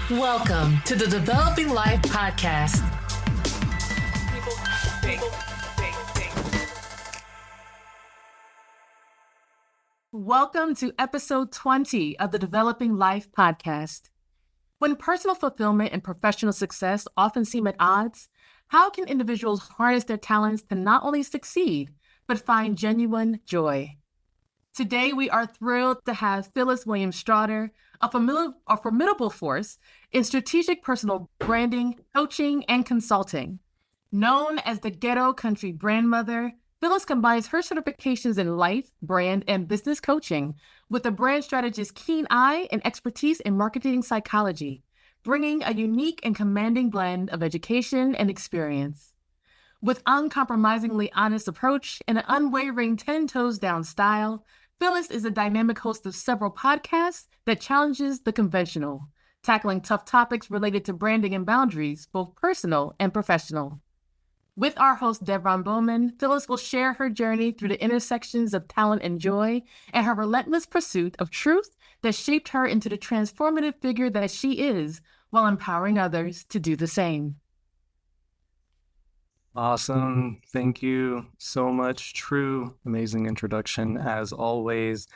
Welcome to the Developing Life Podcast. Welcome to episode 20 of the Developing Life Podcast. When personal fulfillment and professional success often seem at odds, how can individuals harness their talents to not only succeed, but find genuine joy? Today, we are thrilled to have Phyllis Williams-Strawder, a formidable force in strategic personal branding, coaching, and consulting. Known as the Ghetto Country Brandmother, Phyllis combines her certifications in life, brand, and business coaching with a brand strategist's keen eye and expertise in marketing psychology, bringing a unique and commanding blend of education and experience. With uncompromisingly honest approach and an unwavering 10 toes down style, Phyllis is a dynamic host of several podcasts that challenges the conventional, tackling tough topics related to branding and boundaries, both personal and professional. With our host, Devron Bowman, Phyllis will share her journey through the intersections of talent and joy and her relentless pursuit of truth that shaped her into the transformative figure that she is, while empowering others to do the same. Awesome. Thank you so much. True, amazing introduction as always.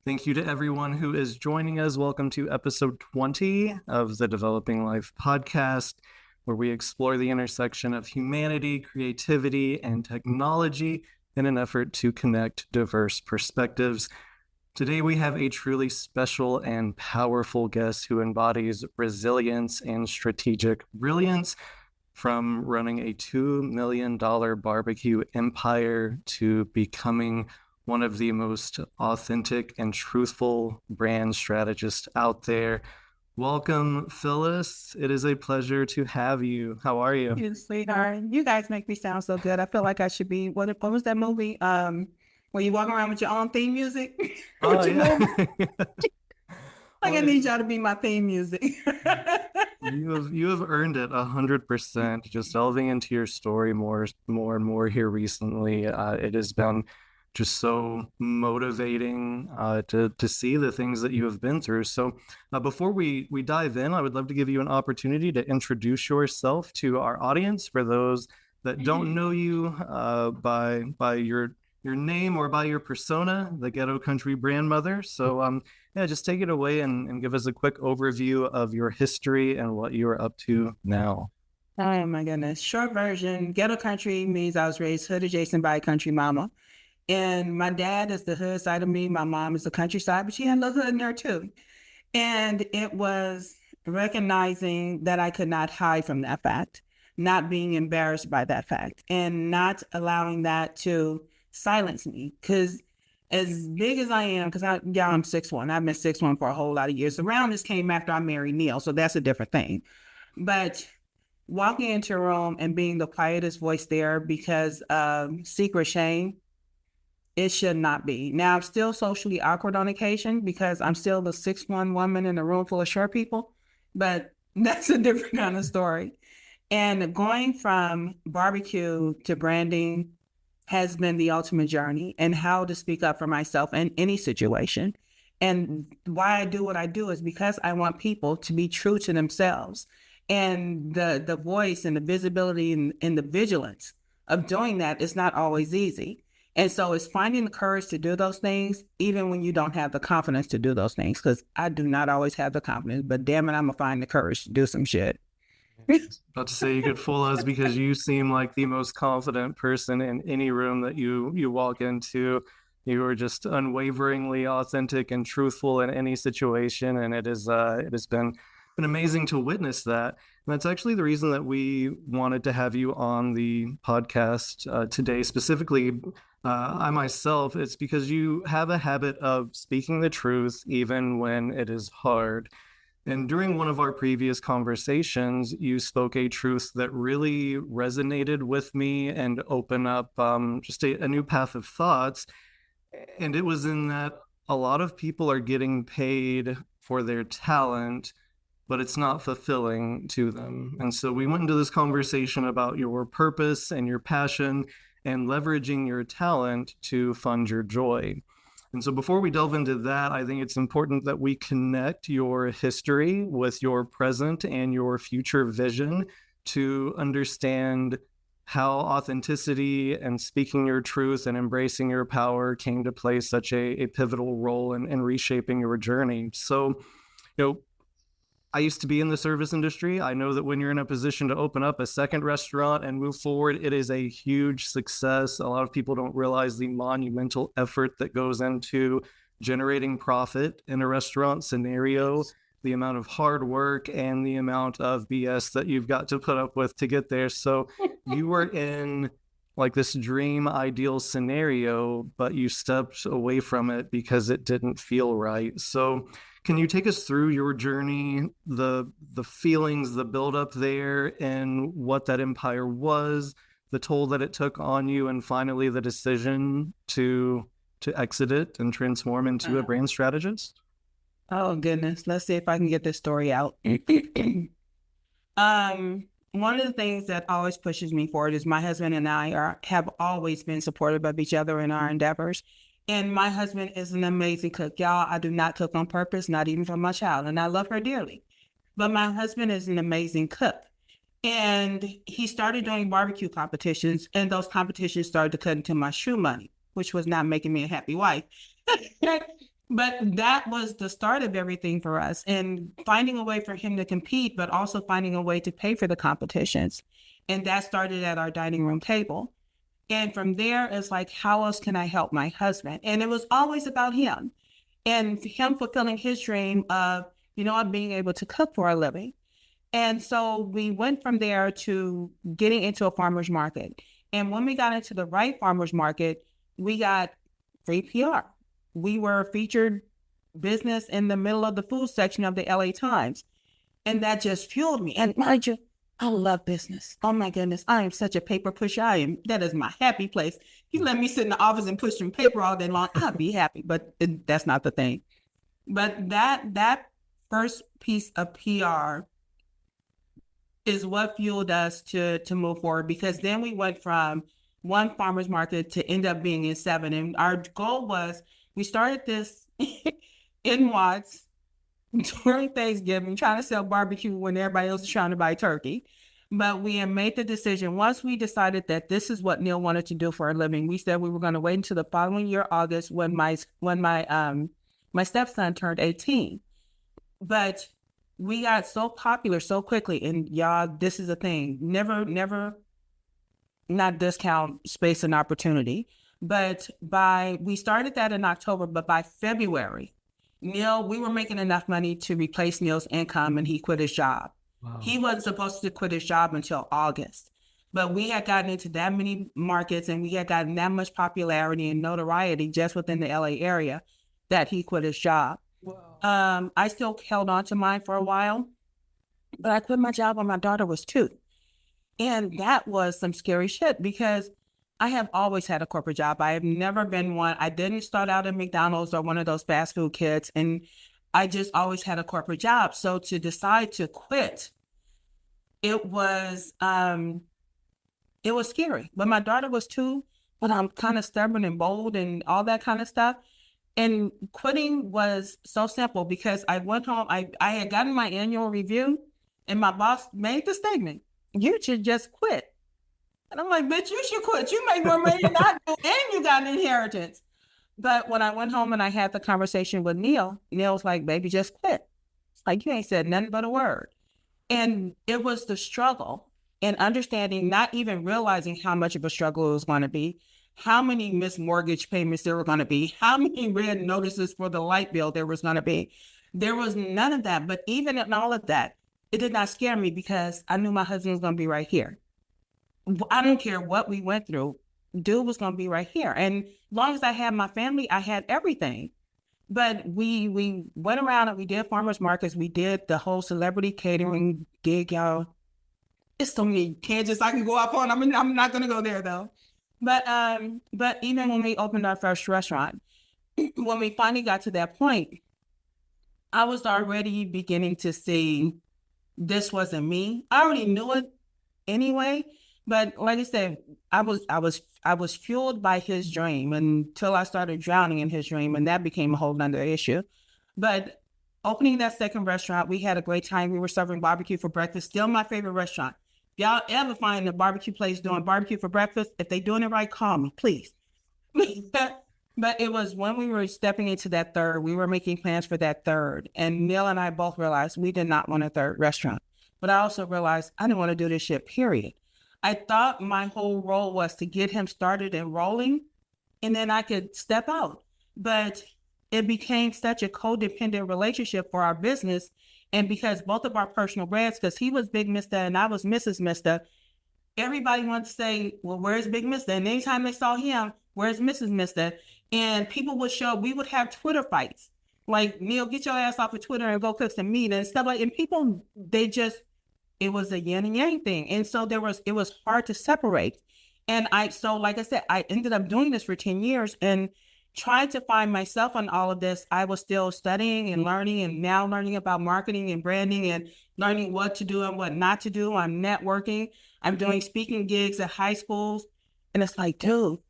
Thank you to everyone who is joining us. Welcome to episode 20 of the Developing Life Podcast, where we explore the intersection of humanity, creativity, and technology in an effort to connect diverse perspectives. Today, we have a truly special and powerful guest who embodies resilience and strategic brilliance. From running a $2 million barbecue empire to becoming one of the most authentic and truthful brand strategists out there. Welcome, Phyllis. It is a pleasure to have you. How are you? You sweetheart. You guys make me sound so good. I feel like I should be, what was that movie? Where you walk around with your own theme music? Oh, yeah. I need y'all to be my theme music. You have earned it 100%. Just delving into your story more and more here recently. It has been just so motivating to see the things that you have been through. So before we dive in, I would love to give you an opportunity to introduce yourself to our audience. For those that don't know you by your name or by your persona, the Ghetto Country Brandmother. So just take it away and give us a quick overview of your history and what you are up to now. Oh my goodness. Short version, Ghetto Country means I was raised hood adjacent by a country mama. And my dad is the hood side of me. My mom is the countryside, but she had a little hood in there too. And it was recognizing that I could not hide from that fact, not being embarrassed by that fact, and not allowing that to silence me. Because as big as I am, because I'm 6'1". I've been 6'1" for a whole lot of years. The roundness came after I married Neil, so that's a different thing. But walking into a room and being the quietest voice there because of secret shame, it should not be. Now, I'm still socially awkward on occasion because I'm still the 6'1" woman in a room full of short people, but that's a different kind of story. And going from barbecue to branding has been the ultimate journey, and how to speak up for myself in any situation. And why I do what I do is because I want people to be true to themselves. And the voice and the visibility and the vigilance of doing that is not always easy. And so it's finding the courage to do those things, even when you don't have the confidence to do those things, because I do not always have the confidence, but damn it, I'm going to find the courage to do some shit. About to say you could fool us because you seem like the most confident person in any room that you walk into. You are just unwaveringly authentic and truthful in any situation, and it has been amazing to witness that. And that's actually the reason that we wanted to have you on the podcast today. Specifically, I myself, it's because you have a habit of speaking the truth even when it is hard. And during one of our previous conversations, you spoke a truth that really resonated with me and opened up just a new path of thoughts. And it was in that a lot of people are getting paid for their talent, but it's not fulfilling to them. And so we went into this conversation about your purpose and your passion and leveraging your talent to fund your joy. And so before we delve into that, I think it's important that we connect your history with your present and your future vision to understand how authenticity and speaking your truth and embracing your power came to play such a pivotal role in reshaping your journey. So, I used to be in the service industry. I know that when you're in a position to open up a second restaurant and move forward, it is a huge success. A lot of people don't realize the monumental effort that goes into generating profit in a restaurant scenario, the amount of hard work and the amount of BS that you've got to put up with to get there. So you were in like this dream ideal scenario, but you stepped away from it because it didn't feel right. So can you take us through your journey, the feelings, the buildup there, and what that empire was, the toll that it took on you, and finally the decision to exit it and transform into a brand strategist? Oh goodness, let's see if I can get this story out. One of the things that always pushes me forward is my husband and I have always been supportive of each other in our endeavors. And my husband is an amazing cook. Y'all, I do not cook on purpose, not even for my child. And I love her dearly. But my husband is an amazing cook. And he started doing barbecue competitions. And those competitions started to cut into my shoe money, which was not making me a happy wife. But that was the start of everything for us. And finding a way for him to compete, but also finding a way to pay for the competitions. And that started at our dining room table. And from there, it's like, how else can I help my husband? And it was always about him and him fulfilling his dream of, being able to cook for a living. And so we went from there to getting into a farmer's market. And when we got into the right farmer's market, we got free PR. We were featured business in the middle of the food section of the LA Times. And that just fueled me. And mind you, I love business. Oh my goodness. I am such a paper pusher. That is my happy place. You let me sit in the office and push some paper all day long, I'd be happy, but that's not the thing. But that first piece of PR is what fueled us to move forward, because then we went from one farmer's market to end up being in 7. And our goal was, we started this in Watts during Thanksgiving, trying to sell barbecue when everybody else is trying to buy turkey. But we had made the decision, once we decided that this is what Neil wanted to do for a living, we said we were going to wait until the following year, August, when my stepson turned 18. But we got so popular so quickly, and y'all, this is a thing. Never not discount space and opportunity. But we started that in October, but by February, Neil, we were making enough money to replace Neil's income, and he quit his job. Wow. He wasn't supposed to quit his job until August, but we had gotten into that many markets and we had gotten that much popularity and notoriety just within the LA area that he quit his job. Wow. I still held on to mine for a while, but I quit my job when my daughter was 2. And that was some scary shit, because I have always had a corporate job. I have never been one. I didn't start out at McDonald's or one of those fast food kids. And I just always had a corporate job. So to decide to quit, it was scary. But my daughter was 2, but I'm kind of stubborn and bold and all that kind of stuff. And quitting was so simple, because I went home, I had gotten my annual review, and my boss made the statement, "You should just quit." And I'm like, "Bitch, you should quit. You make more money than I do, and you got an inheritance." But when I went home and I had the conversation with Neil, Neil's like, "Baby, just quit." It's like, you ain't said nothing but a word. And it was the struggle and understanding, not even realizing how much of a struggle it was going to be, how many missed mortgage payments there were going to be, how many red notices for the light bill there was going to be. There was none of that. But even in all of that, it did not scare me, because I knew my husband was going to be right here. I don't care what we went through. Dude was going to be right here. And as long as I had my family, I had everything. But we went around and we did farmers markets. We did the whole celebrity catering gig, y'all. It's so many tangents I can go off on. I'm not going to go there though. But even when we opened our first restaurant, when we finally got to that point, I was already beginning to see this wasn't me. I already knew it anyway. But like I said, I was I was fueled by his dream until I started drowning in his dream, and that became a whole nother issue. But opening that second restaurant, we had a great time. We were serving barbecue for breakfast. Still my favorite restaurant. If y'all ever find a barbecue place doing barbecue for breakfast, if they doing it right, call me, please. But it was when we were stepping into that third, we were making plans for that third. And Neil and I both realized we did not want a third restaurant. But I also realized I didn't want to do this shit, period. I thought my whole role was to get him started and rolling, and then I could step out. But it became such a codependent relationship for our business. And because both of our personal brands, because he was Big Mister and I was Mrs. Mister, everybody wanted to say, well, where's Big Mister? And anytime they saw him, where's Mrs. Mister? And people would show, we would have Twitter fights. Like, Neil, get your ass off of Twitter and go cook some meat and stuff like, and people, it was a yin and yang thing. And so it was hard to separate. And like I said, I ended up doing this for 10 years and trying to find myself on all of this. I was still studying and learning, and now learning about marketing and branding and learning what to do and what not to do. I'm networking. I'm doing speaking gigs at high schools. And it's like, dude,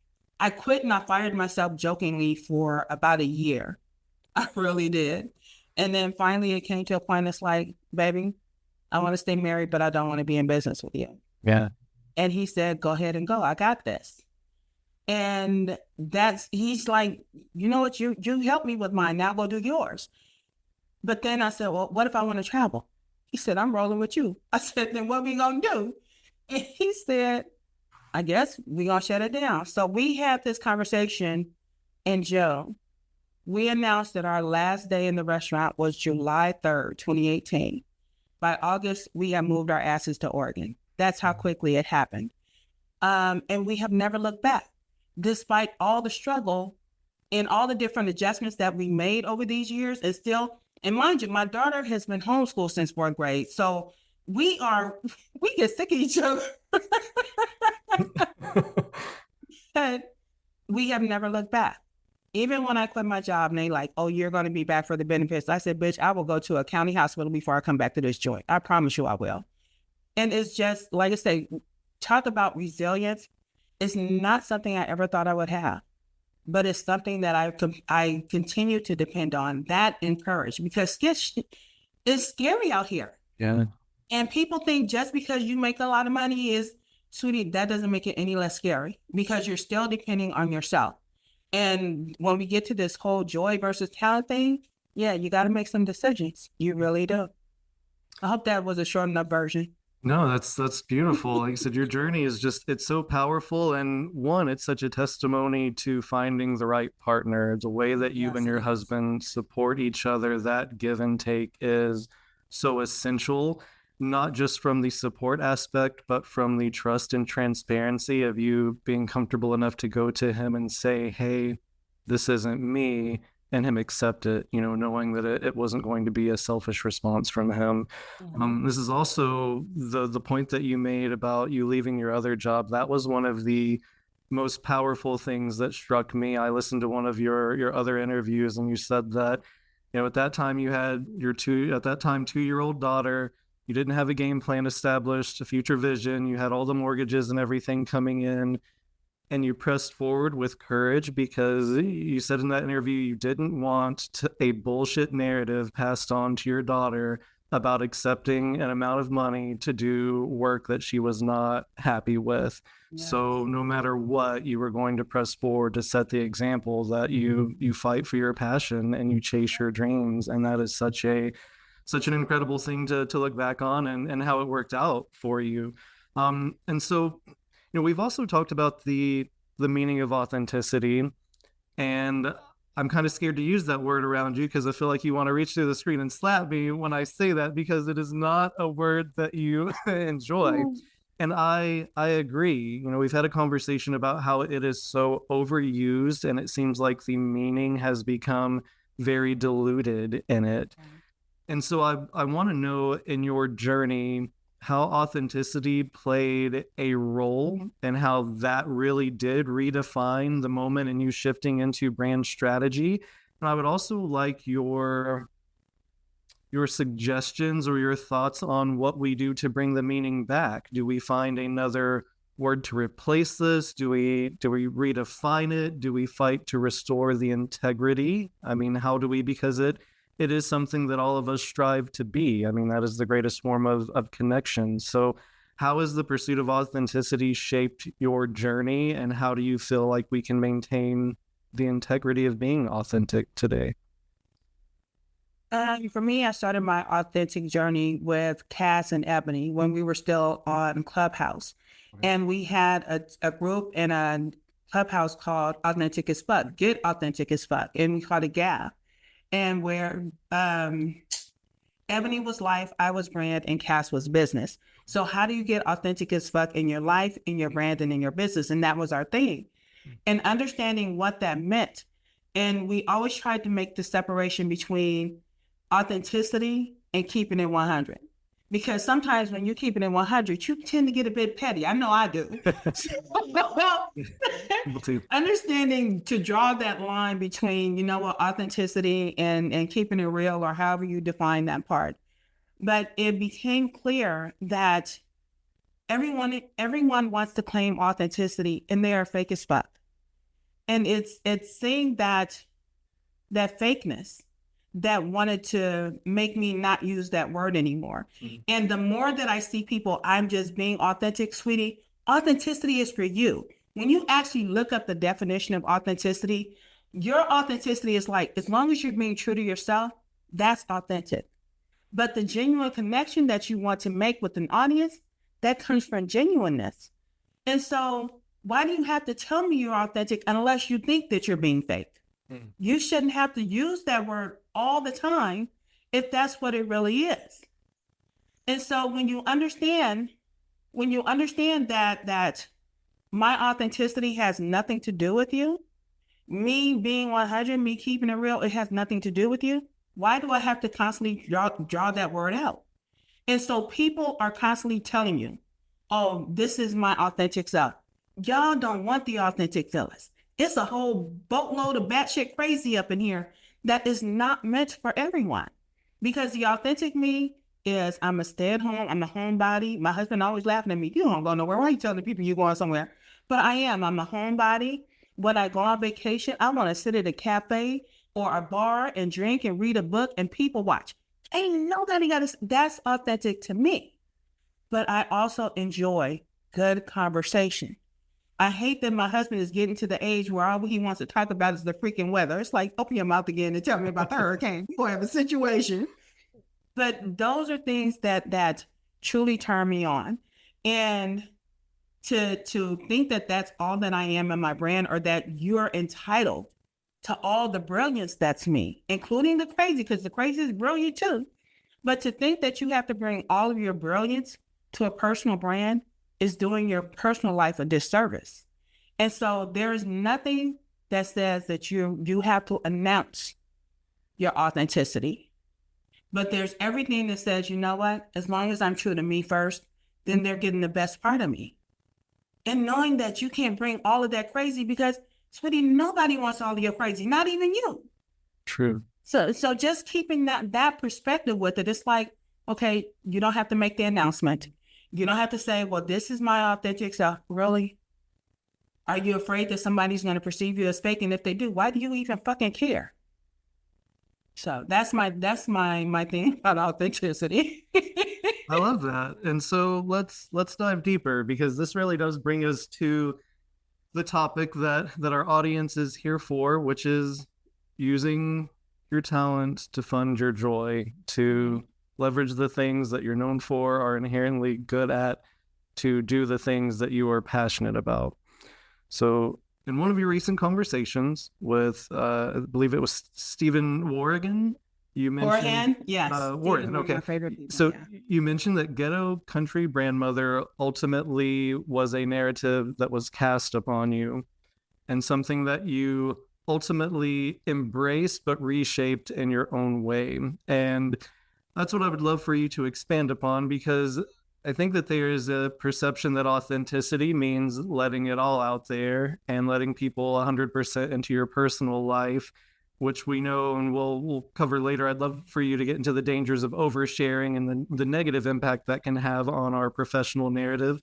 I quit and I fired myself jokingly for about a year. I really did. And then finally it came to a point, it's like, baby, I want to stay married, but I don't want to be in business with you. Yeah. And he said, go ahead and go. I got this. And he's like, you know what, you helped me with mine, now go do yours. But then I said, well, what if I want to travel? He said, I'm rolling with you. I said, then what we gonna do? And he said, I guess we gonna shut it down. So we had this conversation in June. We announced that our last day in the restaurant was July 3rd, 2018. By August, we had moved our asses to Oregon. That's how quickly it happened. And we have never looked back. Despite all the struggle and all the different adjustments that we made over these years, and mind you, my daughter has been homeschooled since 4th grade. So we get sick of each other. And we have never looked back. Even when I quit my job and they like, oh, you're going to be back for the benefits. I said, bitch, I will go to a county hospital before I come back to this joint. I promise you I will. And it's just, like I say, talk about resilience. It's not something I ever thought I would have, but it's something that I continue to depend on, that and courage, because it's scary out here. Yeah. And people think just because you make a lot of money sweetie, that doesn't make it any less scary, because you're still depending on yourself. And when we get to this whole joy versus talent thing, yeah, you got to make some decisions. You really do. I hope that was a short enough version. No, that's beautiful. Like I said, your journey is it's so powerful. And one, it's such a testimony to finding the right partner. The way that you and your husband support each other, that give and take is so essential, not just from the support aspect, but from the trust and transparency of you being comfortable enough to go to him and say, hey, this isn't me, and him accept it, knowing that it wasn't going to be a selfish response from him. Mm-hmm. This is also the point that you made about you leaving your other job. That was one of the most powerful things that struck me. I listened to one of your other interviews, and you said that, at that time you had your 2-year-old daughter. You didn't have a game plan established, a future vision. You had all the mortgages and everything coming in. And you pressed forward with courage because you said in that interview you didn't want a bullshit narrative passed on to your daughter about accepting an amount of money to do work that she was not happy with. Yes. So no matter what, you were going to press forward to set the example that you fight for your passion and you chase your dreams. And that is such an incredible thing to look back on and how it worked out for you. And so, we've also talked about the meaning of authenticity, and I'm kind of scared to use that word around you because I feel like you want to reach through the screen and slap me when I say that, because it is not a word that you enjoy. And I agree. We've had a conversation about how it is so overused, and it seems like the meaning has become very diluted in it. And so I want to know, in your journey, how authenticity played a role and how that really did redefine the moment in you shifting into brand strategy. And I would also like your suggestions or your thoughts on what we do to bring the meaning back. Do we find another word to replace this? Do we redefine it? Do we fight to restore the integrity? I mean, how do we, because it is something that all of us strive to be. I mean, that is the greatest form of connection. So how has the pursuit of authenticity shaped your journey, and how do you feel like we can maintain the integrity of being authentic today? For me, I started my authentic journey with Cass and Ebony when we were still on Clubhouse. Right. And we had a group in a Clubhouse called Authentic as Fuck, Get Authentic as Fuck, and we called it GAF. And where Ebony was life, I was brand, and Cass was business. So how do you get authentic as fuck in your life, in your brand, and in your business? And that was our thing. And understanding what that meant. And we always tried to make the separation between authenticity and keeping it 100. Because sometimes when you keep it in 100, you tend to get a bit petty. I know I do. Understanding to draw that line between, you know what, authenticity and keeping it real, or however you define that part. But it became clear that everyone wants to claim authenticity, and they are fake as fuck. And it's seeing that fakeness that wanted to make me not use that word anymore. Mm-hmm. And the more that I see people, I'm just being authentic, sweetie, authenticity is for you. When you actually look up the definition of authenticity, your authenticity is like, as long as you're being true to yourself, that's authentic. But the genuine connection that you want to make with an audience, that comes from genuineness. And so why do you have to tell me you're authentic unless you think that you're being fake? You shouldn't have to use that word all the time if that's what it really is. And so when you understand that my authenticity has nothing to do with you, me being 100, me keeping it real, it has nothing to do with you. Why do I have to constantly draw that word out? And so people are constantly telling you, oh, this is my authentic self. Y'all don't want the authentic Phyllis. It's a whole boatload of batshit crazy up in here that is not meant for everyone. Because the authentic me is, I'm a stay-at-home, I'm a homebody. My husband always laughing at me, you don't go nowhere. Why are you telling the people you're going somewhere? But I am. I'm a homebody. When I go on vacation, I want to sit at a cafe or a bar and drink and read a book and people watch. Ain't nobody got to, that's authentic to me. But I also enjoy good conversation. I hate that my husband is getting to the age where all he wants to talk about is the freaking weather. It's like, open your mouth again and tell me about the hurricane. We're going to have a situation. But those are things that truly turn me on. And to think that that's all that I am in my brand, or that you're entitled to all the brilliance that's me, including the crazy, because the crazy is brilliant too. But to think that you have to bring all of your brilliance to a personal brand is doing your personal life a disservice. And so there is nothing that says that you have to announce your authenticity. But there's everything that says, you know what, as long as I'm true to me first, then they're getting the best part of me. And knowing that you can't bring all of that crazy, because, sweetie, nobody wants all of your crazy, not even you. True. So just keeping that perspective with it, it's like, okay, you don't have to make the announcement. You don't have to say, well, this is my authentic self. Really? Are you afraid that somebody's going to perceive you as fake? And if they do, why do you even fucking care? So that's my thing about authenticity. I love that. And so let's dive deeper, because this really does bring us to the topic that our audience is here for, which is using your talent to fund your joy, to leverage the things that you're known for, are inherently good at, to do the things that you are passionate about. So in one of your recent conversations with, I believe it was Stephen Warrigan, you mentioned... Yes. Warren, okay. So you mentioned that Ghetto Country Brandmother ultimately was a narrative that was cast upon you, and something that you ultimately embraced but reshaped in your own way. And that's what I would love for you to expand upon, because I think that there is a perception that authenticity means letting it all out there and letting people 100% into your personal life, which we know and we'll cover later. I'd love for you to get into the dangers of oversharing and the negative impact that can have on our professional narrative.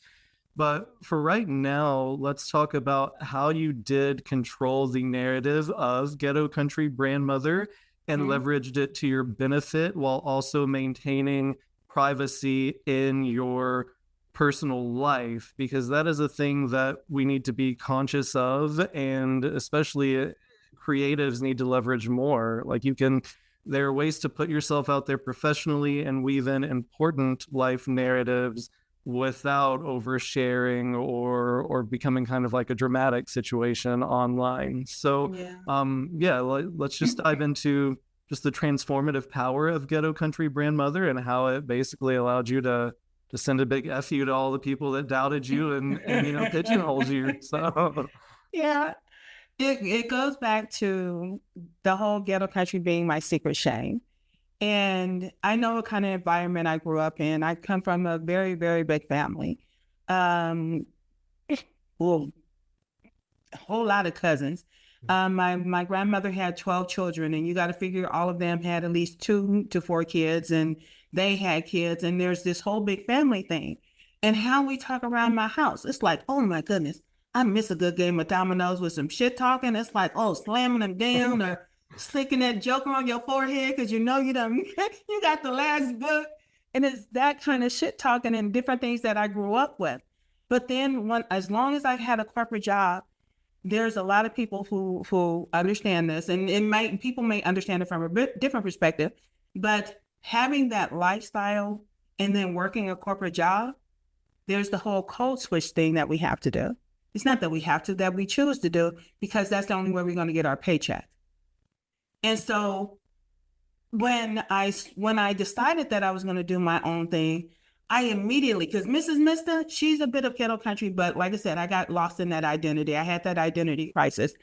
But for right now, let's talk about how you did control the narrative of Ghetto Country Brandmother and leveraged it to your benefit while also maintaining privacy in your personal life, because that is a thing that we need to be conscious of, and especially creatives need to leverage more. Like there are ways to put yourself out there professionally and weave in important life narratives without oversharing or becoming kind of like a dramatic situation online. So let's just dive into just the transformative power of Ghetto Country Brandmother and how it basically allowed you to send a big F you to all the people that doubted you and pigeonholed you. So yeah, it goes back to the whole Ghetto Country being my secret shame. And I know what kind of environment I grew up in. I come from a very, very big family. Well, a whole lot of cousins. My grandmother had 12 children, and you got to figure all of them had at least 2 to 4 kids, and they had kids, and there's this whole big family thing. And how we talk around my house, it's like, oh my goodness, I miss a good game of dominoes with some shit talking. It's like, oh, slamming them down or sticking that joker on your forehead because you know you got the last book. And it's that kind of shit talking and different things that I grew up with. But then as long as I had a corporate job, there's a lot of people who understand this, and people may understand it from a bit different perspective, but having that lifestyle and then working a corporate job, there's the whole code switch thing that we have to do. It's not that we have to, that we choose to do, because that's the only way we're going to get our paycheck. And so when I decided that I was going to do my own thing, I immediately, because Mrs. Mister, she's a bit of Ghetto Country, but like I said, I got lost in that identity. I had that identity crisis.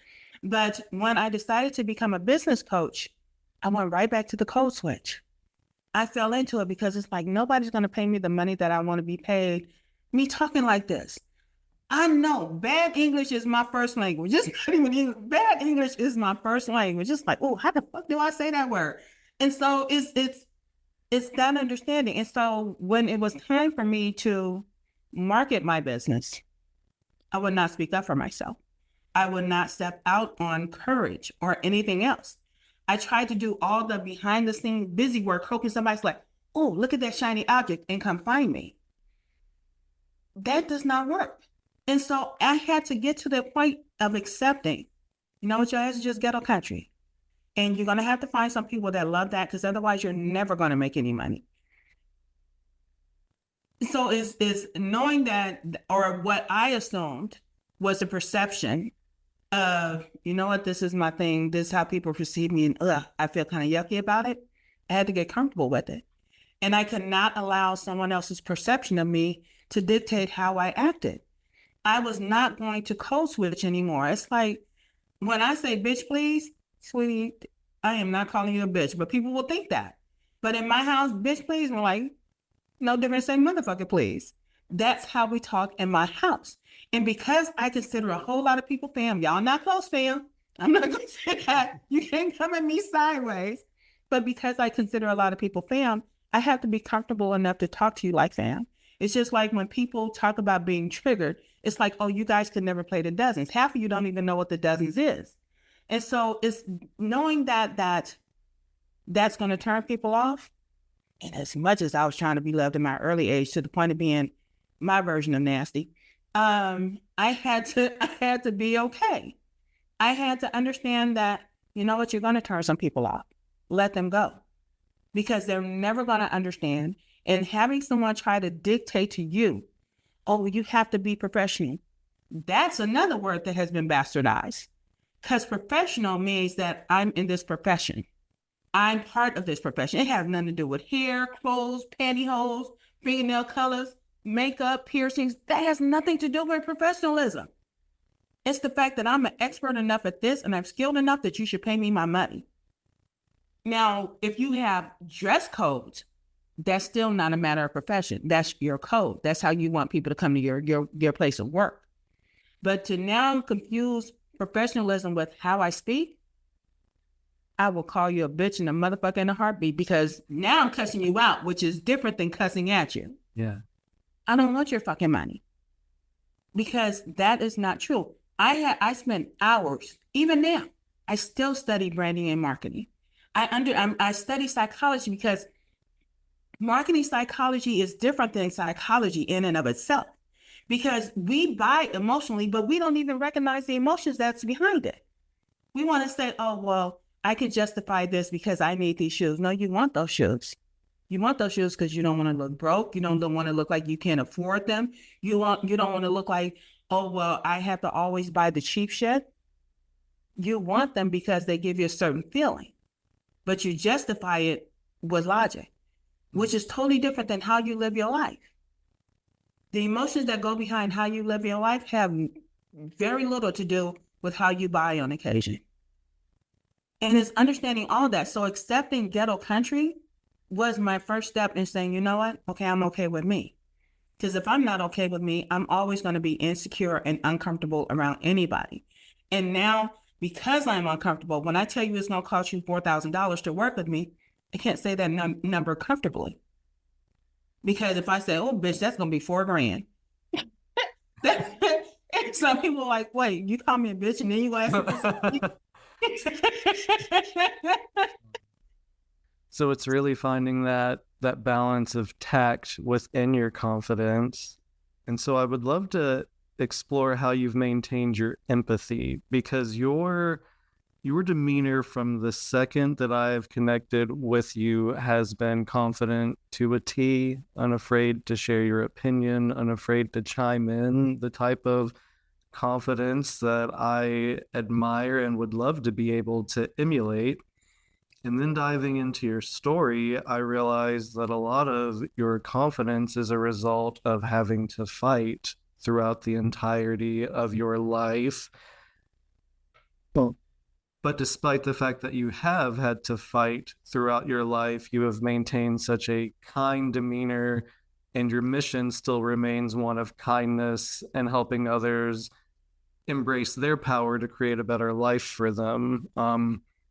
But when I decided to become a business coach, I went right back to the code switch. I fell into it because it's like, nobody's going to pay me the money that I want to be paid. Me talking like this. I know bad English is my first language. Just not even English. Bad English is my first language. Just like, oh, how the fuck do I say that word? And so it's that understanding. And so when it was time for me to market my business, I would not speak up for myself. I would not step out on courage or anything else. I tried to do all the behind the scenes busy work, hoping somebody's like, oh, look at that shiny object and come find me. That does not work. And so I had to get to the point of accepting, you know what, your ass is just Ghetto Country. And you're going to have to find some people that love that, because otherwise you're never going to make any money. So it's knowing that, or what I assumed was the perception of, you know what, this is my thing. This is how people perceive me. And I feel kind of yucky about it. I had to get comfortable with it. And I could not allow someone else's perception of me to dictate how I acted. I was not going to code switch anymore. It's like, when I say bitch, please, sweetie, I am not calling you a bitch, but people will think that. But in my house, bitch, please, we're like, no different, say motherfucker, please. That's how we talk in my house. And because I consider a whole lot of people fam, y'all not close fam, I'm not going to say that. You can't come at me sideways. But because I consider a lot of people fam, I have to be comfortable enough to talk to you like fam. It's just like when people talk about being triggered, it's like, oh, you guys could never play the dozens. Half of you don't even know what the dozens is. And so it's knowing that that's going to turn people off. And as much as I was trying to be loved in my early age, to the point of being my version of nasty, I had to be okay. I had to understand that, you know what, you're going to turn some people off. Let them go, because they're never going to understand. And having someone try to dictate to you, oh, you have to be professional. That's another word that has been bastardized, because professional means that I'm in this profession. I'm part of this profession. It has nothing to do with hair, clothes, pantyhose, fingernail colors, makeup, piercings. That has nothing to do with professionalism. It's the fact that I'm an expert enough at this and I'm skilled enough that you should pay me my money. Now, if you have dress codes, that's still not a matter of profession. That's your code. That's how you want people to come to your place of work. But to now confuse professionalism with how I speak, I will call you a bitch and a motherfucker in a heartbeat, because now I'm cussing you out, which is different than cussing at you. Yeah. I don't want your fucking money. because that is not true. I spent hours, even now, I still study branding and marketing. I study psychology because marketing psychology is different than psychology in and of itself. Because we buy emotionally, but we don't even recognize the emotions that's behind it. We want to say, oh, well, I could justify this because I need these shoes. No, you want those shoes. You want those shoes because you don't want to look broke. You don't want to look like you can't afford them. You don't want to look like, oh, well, I have to always buy the cheap shit. You want them because they give you a certain feeling, but you justify it with logic, which is totally different than how you live your life. The emotions that go behind how you live your life have very little to do with how you buy on occasion. And it's understanding all that. So accepting Ghetto Country was my first step in saying, you know what? Okay, I'm okay with me. Because if I'm not okay with me, I'm always going to be insecure and uncomfortable around anybody. And now, because I'm uncomfortable, when I tell you it's going to cost you $4,000 to work with me, I can't say that number comfortably. Because if I say, oh, bitch, that's going to be $4,000. Some people are like, wait, you call me a bitch and then you go ask me. So it's really finding that balance of tact within your confidence. And so I would love to explore how you've maintained your empathy, because your demeanor from the second that I've connected with you has been confident to a T, unafraid to share your opinion, unafraid to chime in, the type of confidence that I admire and would love to be able to emulate. And then diving into your story, I realized that a lot of your confidence is a result of having to fight throughout the entirety of your life. But despite the fact that you have had to fight throughout your life, you have maintained such a kind demeanor, and your mission still remains one of kindness and helping others embrace their power to create a better life for them.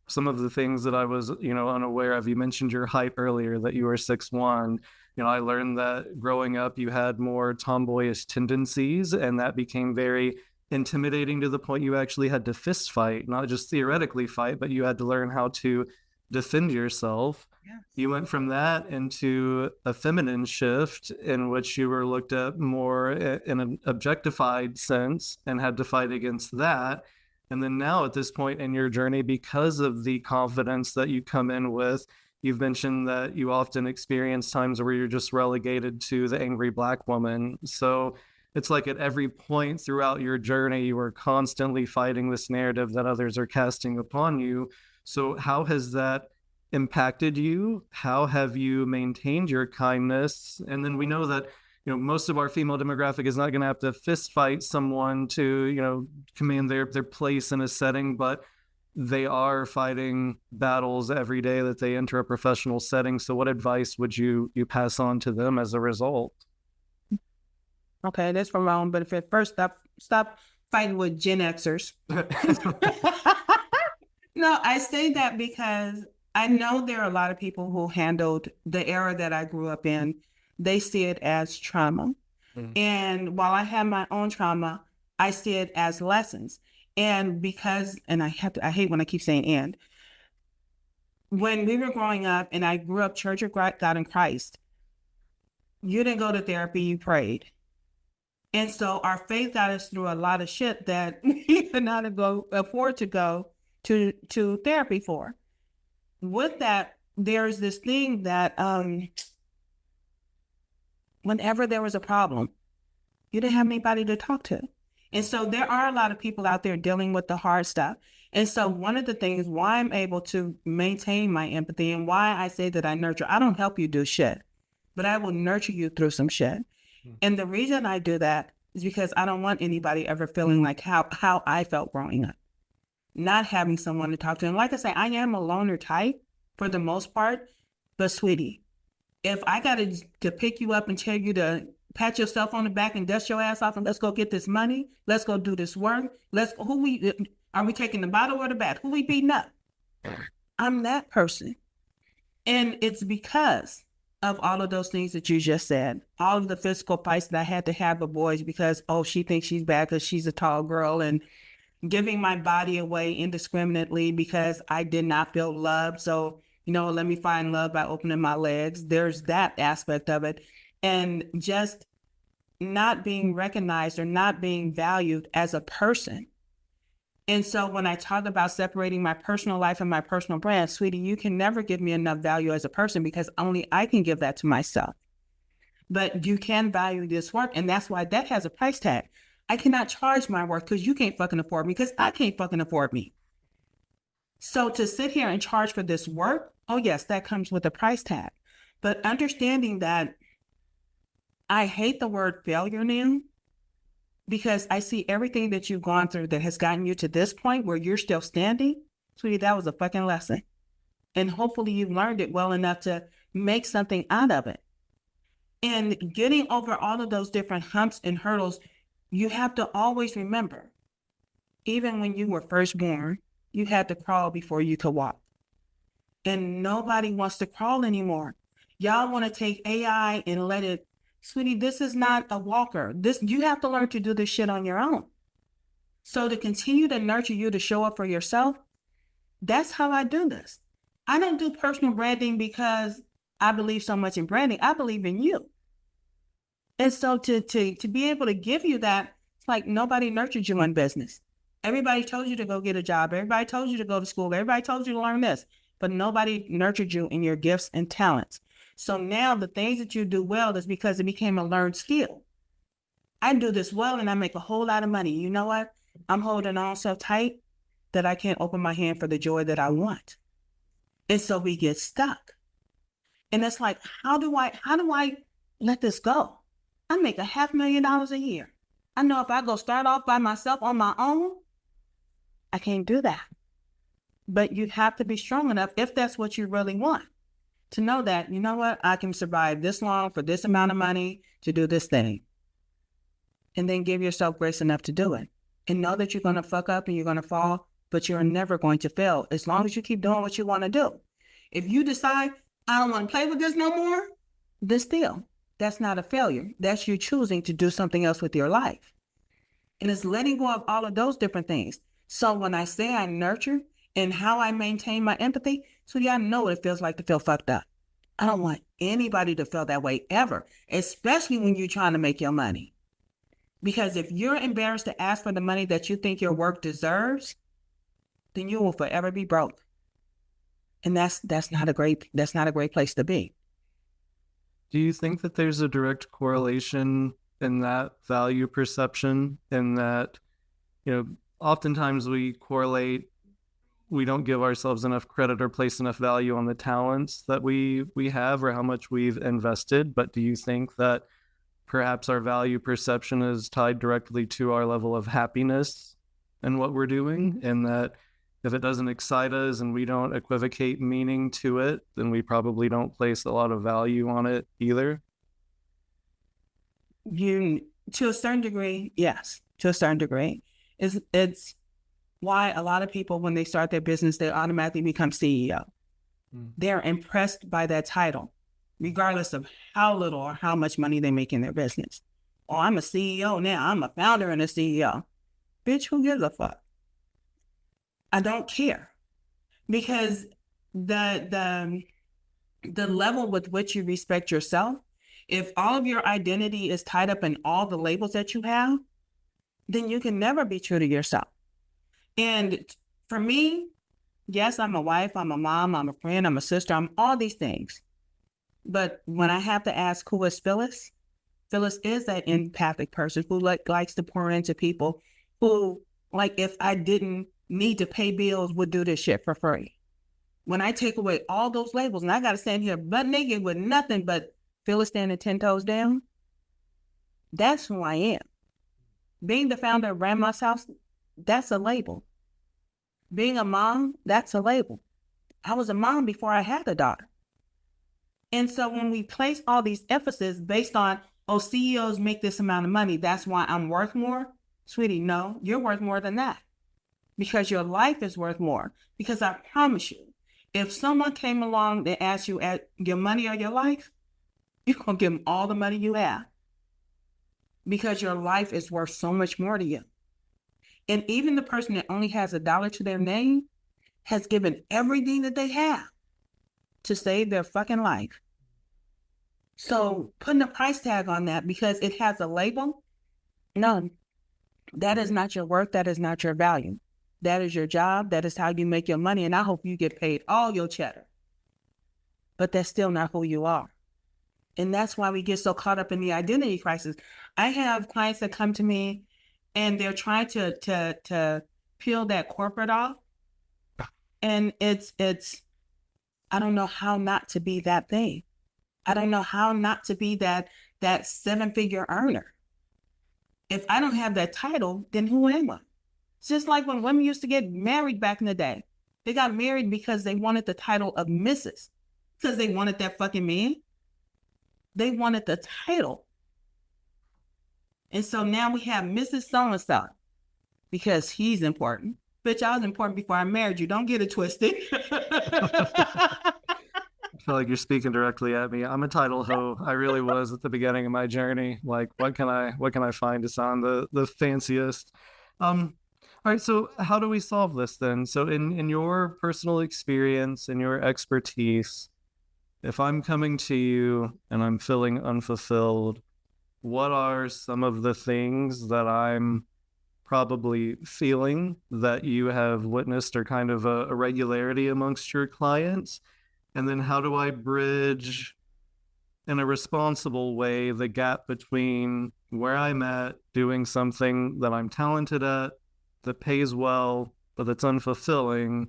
Some of the things that I was, unaware of, you mentioned your height earlier, that you were 6'1". I learned that growing up you had more tomboyish tendencies, and that became very intimidating to the point you actually had to fist fight, not just theoretically fight, but you had to learn how to defend yourself. Yes. You went from that into a feminine shift in which you were looked at more in an objectified sense and had to fight against that. And then now at this point in your journey, because of the confidence that you come in with, you've mentioned that you often experience times where you're just relegated to the angry Black woman. So it's like at every point throughout your journey, you are constantly fighting this narrative that others are casting upon you. So how has that impacted you? How have you maintained your kindness? And then we know that, most of our female demographic is not going to have to fist fight someone to, command their place in a setting, but they are fighting battles every day that they enter a professional setting. So what advice would you pass on to them as a result? Okay, that's from my own benefit. First, stop fighting with Gen Xers. No, I say that because I know there are a lot of people who handled the era that I grew up in. They see it as trauma. Mm. And while I have my own trauma, I see it as lessons. And I hate when I keep saying and. When we were growing up and I grew up Church of God in Christ, you didn't go to therapy, you prayed. And so our faith got us through a lot of shit that we could not afford to go to therapy for. With that, there's this thing that whenever there was a problem, you didn't have anybody to talk to. And so there are a lot of people out there dealing with the hard stuff. And so one of the things why I'm able to maintain my empathy and why I say that I nurture, I don't help you do shit, but I will nurture you through some shit. And the reason I do that is because I don't want anybody ever feeling like how I felt growing up, not having someone to talk to. And like I say, I am a loner type for the most part, but sweetie, if I got to pick you up and tell you to pat yourself on the back and dust your ass off and let's go get this money, let's go do this work, are we taking the bottle or the bat? Who we beating up? I'm that person. And it's because of all of those things that you just said, all of the physical fights that I had to have with boys because, oh, she thinks she's bad because she's a tall girl, and giving my body away indiscriminately because I did not feel loved. So, let me find love by opening my legs. There's that aspect of it. And just not being recognized or not being valued as a person. And so when I talk about separating my personal life and my personal brand, sweetie, you can never give me enough value as a person because only I can give that to myself. But you can value this work, and that's why that has a price tag. I cannot charge my work because you can't fucking afford me because I can't fucking afford me. So to sit here and charge for this work, oh yes, that comes with a price tag. But understanding that I hate the word failure now, because I see everything that you've gone through that has gotten you to this point where you're still standing. Sweetie, that was a fucking lesson. And hopefully you've learned it well enough to make something out of it. And getting over all of those different humps and hurdles, you have to always remember, even when you were first born, you had to crawl before you could walk. And nobody wants to crawl anymore. Y'all want to take AI and let it. Sweetie, this is not a walker. You have to learn to do this shit on your own. So to continue to nurture you to show up for yourself, that's how I do this. I don't do personal branding because I believe so much in branding. I believe in you. And so to be able to give you that, it's like nobody nurtured you in business. Everybody told you to go get a job. Everybody told you to go to school. Everybody told you to learn this, but nobody nurtured you in your gifts and talents. So now the things that you do well is because it became a learned skill. I do this well and I make a whole lot of money. You know what? I'm holding on so tight that I can't open my hand for the joy that I want. And so we get stuck. And it's like, how do I let this go? I make $500,000 a year. I know if I go start off by myself on my own, I can't do that. But you have to be strong enough, if that's what you really want, to know that, you know what, I can survive this long for this amount of money to do this thing. And then give yourself grace enough to do it. And know that you're going to fuck up and you're going to fall, but you're never going to fail as long as you keep doing what you want to do. If you decide, I don't want to play with this no more, then still, that's not a failure. That's you choosing to do something else with your life. And it's letting go of all of those different things. So when I say I nurture and how I maintain my empathy, so I know what it feels like to feel fucked up. I don't want anybody to feel that way ever, especially when you're trying to make your money. Because if you're embarrassed to ask for the money that you think your work deserves, then you will forever be broke. And that's not a great place to be. Do you think that there's a direct correlation in that value perception, in that, oftentimes we don't give ourselves enough credit or place enough value on the talents that we have or how much we've invested. But do you think that perhaps our value perception is tied directly to our level of happiness in what we're doing? And that if it doesn't excite us and we don't equivocate meaning to it, then we probably don't place a lot of value on it either? To a certain degree, yes. To a certain degree. It's why a lot of people, when they start their business, they automatically become CEO. They're impressed by that title, regardless of how little or how much money they make in their business. Oh, I'm a CEO now. I'm a founder and a CEO. Bitch, who gives a fuck? I don't care. Because the level with which you respect yourself, if all of your identity is tied up in all the labels that you have, then you can never be true to yourself. And for me, yes, I'm a wife, I'm a mom, I'm a friend, I'm a sister, I'm all these things. But when I have to ask who is Phyllis, Phyllis is that empathic person who likes to pour into people, who, like, if I didn't need to pay bills, would do this shit for free. When I take away all those labels and I got to stand here butt naked with nothing but Phyllis standing 10 toes down, that's who I am. Being the founder of Grandma's House, that's a label. Being a mom, that's a label. I was a mom before I had a daughter. And so when we place all these emphasis based on, oh, CEOs make this amount of money, that's why I'm worth more. Sweetie, no, you're worth more than that. Because your life is worth more. Because I promise you, if someone came along and asked you at your money or your life, You're going to give them all the money you have because your life is worth so much more to you. And even the person that only has $1 to their name has given everything that they have to save their fucking life. So putting a price tag on that because it has a label, no, that is not your worth. That is not your value. That is your job. That is how you make your money. And I hope you get paid all your cheddar. But that's still not who you are. And that's why we get so caught up in the identity crisis. I have clients that come to me and they're trying to peel that corporate off. And it's I don't know how not to be that thing. I don't know how not to be that 7-figure earner. If I don't have that title, then who am I? It's just like when women used to get married back in the day. They got married because they wanted the title of Mrs. Because they wanted that fucking man. They wanted the title. And so now we have Mrs. So-and-so because he's important. Bitch, I was important before I married you. Don't get it twisted. I feel like you're speaking directly at me. I'm a title hoe. I really was at the beginning of my journey. Like, what can I find to sound the fanciest? All right, so how do we solve this then? So in your personal experience and your expertise, if I'm coming to you and I'm feeling unfulfilled, what are some of the things that I'm probably feeling that you have witnessed or kind of a regularity amongst your clients? And then how do I bridge in a responsible way the gap between where I'm at doing something that I'm talented at, that pays well, but that's unfulfilling,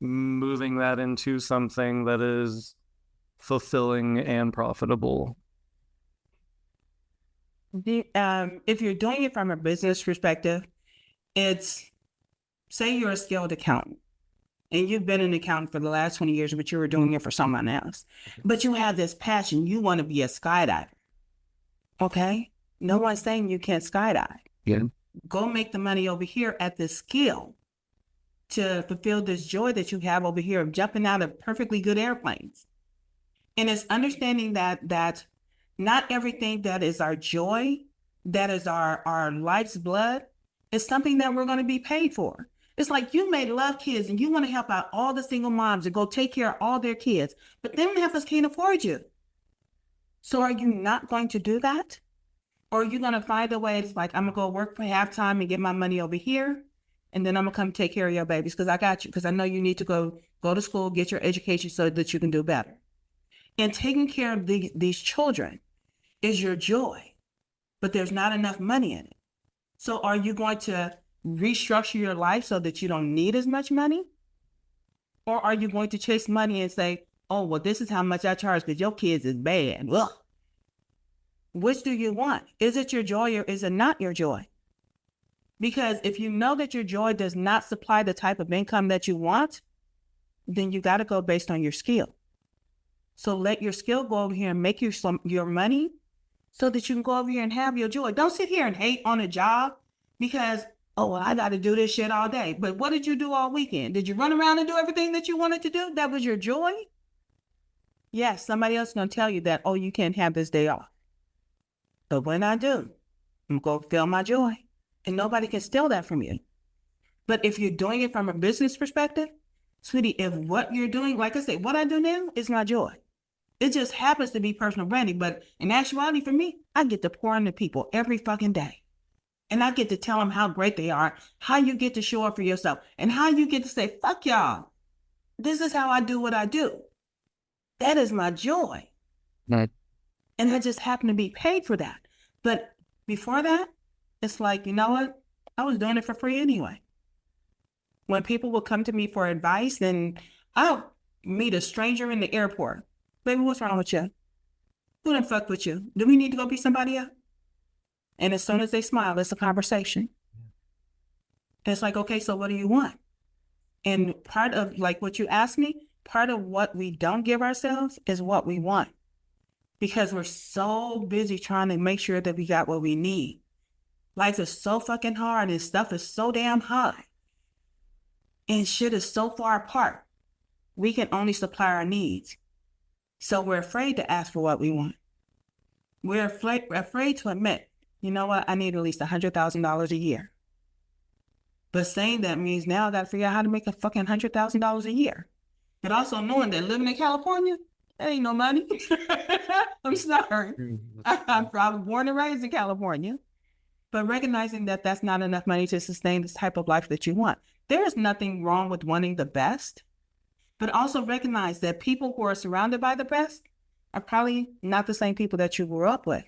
moving that into something that is fulfilling and profitable? If you're doing it from a business perspective, it's, say you're a skilled accountant and you've been an accountant for the last 20 years, but you were doing it for someone else. But you have this passion. You want to be a skydiver. Okay? No one's saying you can't skydive. Yeah. Go make the money over here at this skill to fulfill this joy that you have over here of jumping out of perfectly good airplanes. And it's understanding that not everything that is our joy, that is our life's blood, is something that we're going to be paid for. It's like you may love kids and you want to help out all the single moms and go take care of all their kids, but them heifers can't afford you. So are you not going to do that? Or are you going to find a way, it's like, I'm going to go work for halftime and get my money over here, and then I'm going to come take care of your babies because I got you, because I know you need to go to school, get your education so that you can do better. And taking care of these children is your joy, but there's not enough money in it. So are you going to restructure your life so that you don't need as much money? Or are you going to chase money and say, oh, well, this is how much I charge because your kids is bad? Ugh. Which do you want? Is it your joy or is it not your joy? Because if you know that your joy does not supply the type of income that you want, then you got to go based on your skill. So let your skill go over here and make your money so that you can go over here and have your joy. Don't sit here and hate on a job because, oh, well, I got to do this shit all day. But what did you do all weekend? Did you run around and do everything that you wanted to do? That was your joy? Yes, somebody else is going to tell you that, oh, you can't have this day off. But when I do, I'm going to feel my joy. And nobody can steal that from you. But if you're doing it from a business perspective, sweetie, if what you're doing, like I said, what I do now is my joy. It just happens to be personal branding. But in actuality, for me, I get to pour into people every fucking day. And I get to tell them how great they are, how you get to show up for yourself, and how you get to say, fuck y'all. This is how I do what I do. That is my joy. Right. And I just happen to be paid for that. But before that, it's like, you know what? I was doing it for free anyway. When people will come to me for advice, and I'll meet a stranger in the airport. Baby, what's wrong with you? Who done fuck with you? Do we need to go beat somebody up? And as soon as they smile, it's a conversation. And it's like, okay, so what do you want? And part of, like what you asked me, part of what we don't give ourselves is what we want. Because we're so busy trying to make sure that we got what we need. Life is so fucking hard and stuff is so damn high. And shit is so far apart. We can only supply our needs. So we're afraid to ask for what we want. We're afraid to admit, you know what, I need at least $100,000 a year. But saying that means now I got to figure out how to make a fucking $100,000 a year. But also knowing that living in California, that ain't no money. I'm sorry. I'm probably born and raised in California. But recognizing that that's not enough money to sustain this type of life that you want. There is nothing wrong with wanting the best, but also recognize that people who are surrounded by the best are probably not the same people that you grew up with.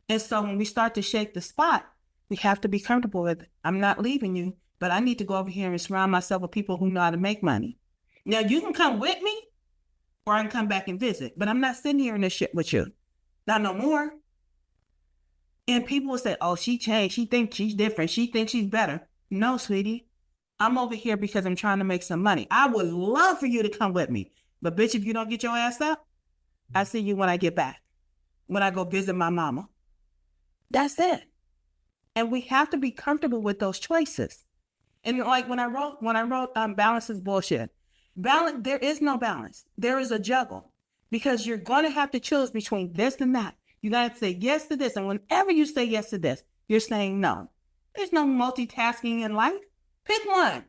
And so when we start to shake the spot, we have to be comfortable with, I'm not leaving you, but I need to go over here and surround myself with people who know how to make money. Now you can come with me or I can come back and visit, but I'm not sitting here in this shit with you. Not no more. And people will say, oh, she changed. She thinks she's different. She thinks she's better. No, sweetie. I'm over here because I'm trying to make some money. I would love for you to come with me. But bitch, if you don't get your ass up, I see you when I get back. When I go visit my mama. That's it. And we have to be comfortable with those choices. And like when I wrote balance is bullshit. Balance, there is no balance. There is a juggle. Because you're going to have to choose between this and that. You got to say yes to this. And whenever you say yes to this, you're saying no. There's no multitasking in life. Pick one.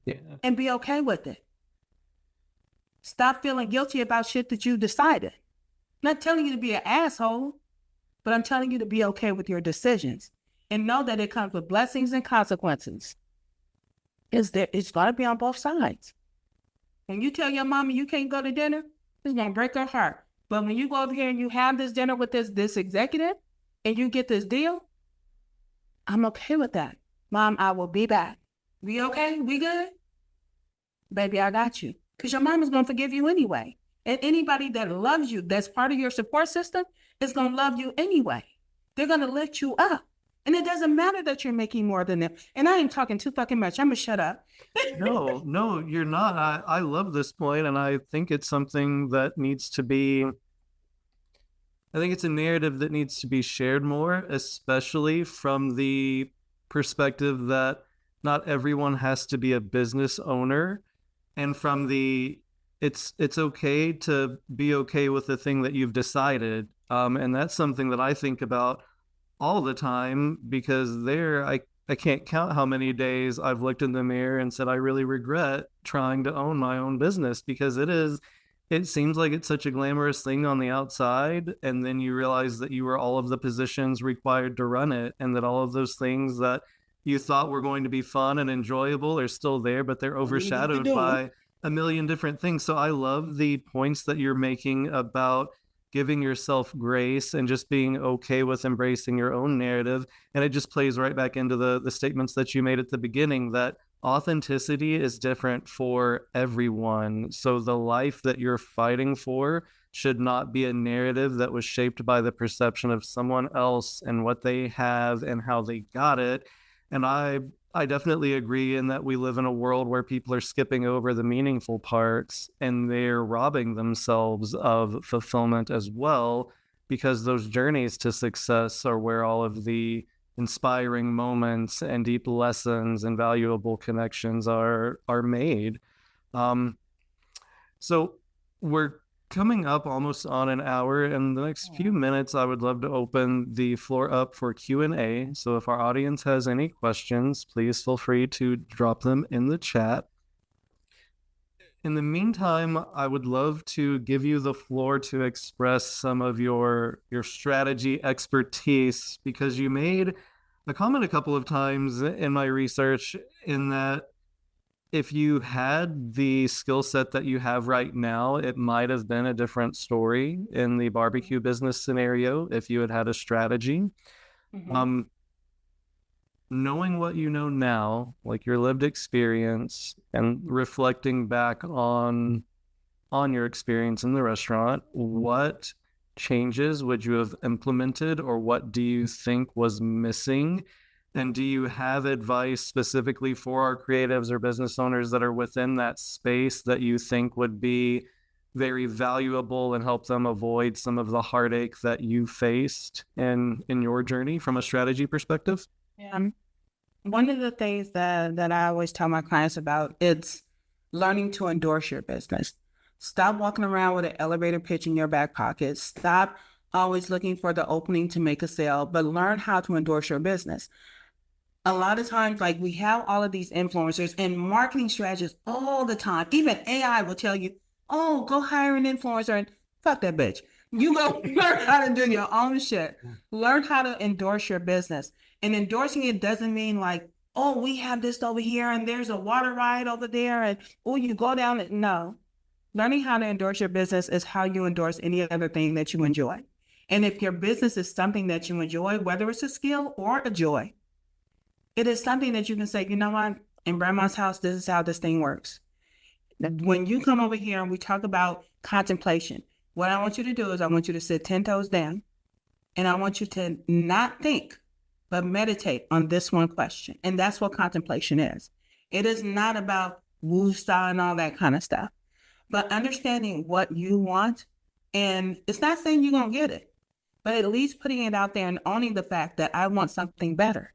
Yeah. And be okay with it. Stop feeling guilty about shit that you decided. I'm not telling you to be an asshole, but I'm telling you to be okay with your decisions. And know that it comes with blessings and consequences. It's going to be on both sides. When you tell your mama you can't go to dinner, it's going to break her heart. But when you go over here and you have this dinner with this executive and you get this deal, I'm okay with that. Mom, I will be back. We okay? We good? Baby, I got you. Because your mom is going to forgive you anyway. And anybody that loves you, that's part of your support system, is going to love you anyway. They're going to lift you up. And it doesn't matter that you're making more than them. And I ain't talking too fucking much. I'm going to shut up. No, you're not. I love this point, and I think it's something that needs to be, I think it's a narrative that needs to be shared more, especially from the perspective that not everyone has to be a business owner, and from the it's okay to be okay with the thing that you've decided. And that's something that I think about all the time, because I can't count how many days I've looked in the mirror and said, I really regret trying to own my own business, because it seems like it's such a glamorous thing on the outside. And then you realize that you were all of the positions required to run it, and that all of those things that you thought were going to be fun and enjoyable are still there, but they're overshadowed by a million different things. So I love the points that you're making about giving yourself grace and just being okay with embracing your own narrative. And it just plays right back into the statements that you made at the beginning, that authenticity is different for everyone. So the life that you're fighting for should not be a narrative that was shaped by the perception of someone else and what they have and how they got it. And I definitely agree in that we live in a world where people are skipping over the meaningful parts, and they're robbing themselves of fulfillment as well, because those journeys to success are where all of the inspiring moments and deep lessons and valuable connections are made. So we're coming up almost on an hour. In the next few minutes, I would love to open the floor up for Q&A. So if our audience has any questions, please feel free to drop them in the chat. In the meantime, I would love to give you the floor to express some of your strategy expertise, because you made a comment a couple of times in my research in that if you had the skill set that you have right now, it might have been a different story in the barbecue business scenario if you had had a strategy. Mm-hmm. Knowing what you know now, like your lived experience, and reflecting back on your experience in the restaurant, what changes would you have implemented, or what do you think was missing? And do you have advice specifically for our creatives or business owners that are within that space that you think would be very valuable and help them avoid some of the heartache that you faced in your journey from a strategy perspective? Yeah. One of the things that I always tell my clients about, it's learning to endorse your business. Stop walking around with an elevator pitch in your back pocket. Stop always looking for the opening to make a sale, but learn how to endorse your business. A lot of times, like we have all of these influencers and marketing strategists all the time. Even AI will tell you, oh, go hire an influencer and fuck that bitch. You go learn how to do your own shit. Learn how to endorse your business. And endorsing it doesn't mean like, oh, we have this over here and there's a water ride over there and oh, you go down it. No. Learning how to endorse your business is how you endorse any other thing that you enjoy. And if your business is something that you enjoy, whether it's a skill or a joy, it is something that you can say, you know what, in Grandma's house, this is how this thing works. When you come over here and we talk about contemplation, what I want you to do is I want you to sit 10 toes down and I want you to not think, but meditate on this one question. And that's what contemplation is. It is not about woo style and all that kind of stuff, but understanding what you want. And it's not saying you're going to get it, but at least putting it out there and owning the fact that I want something better.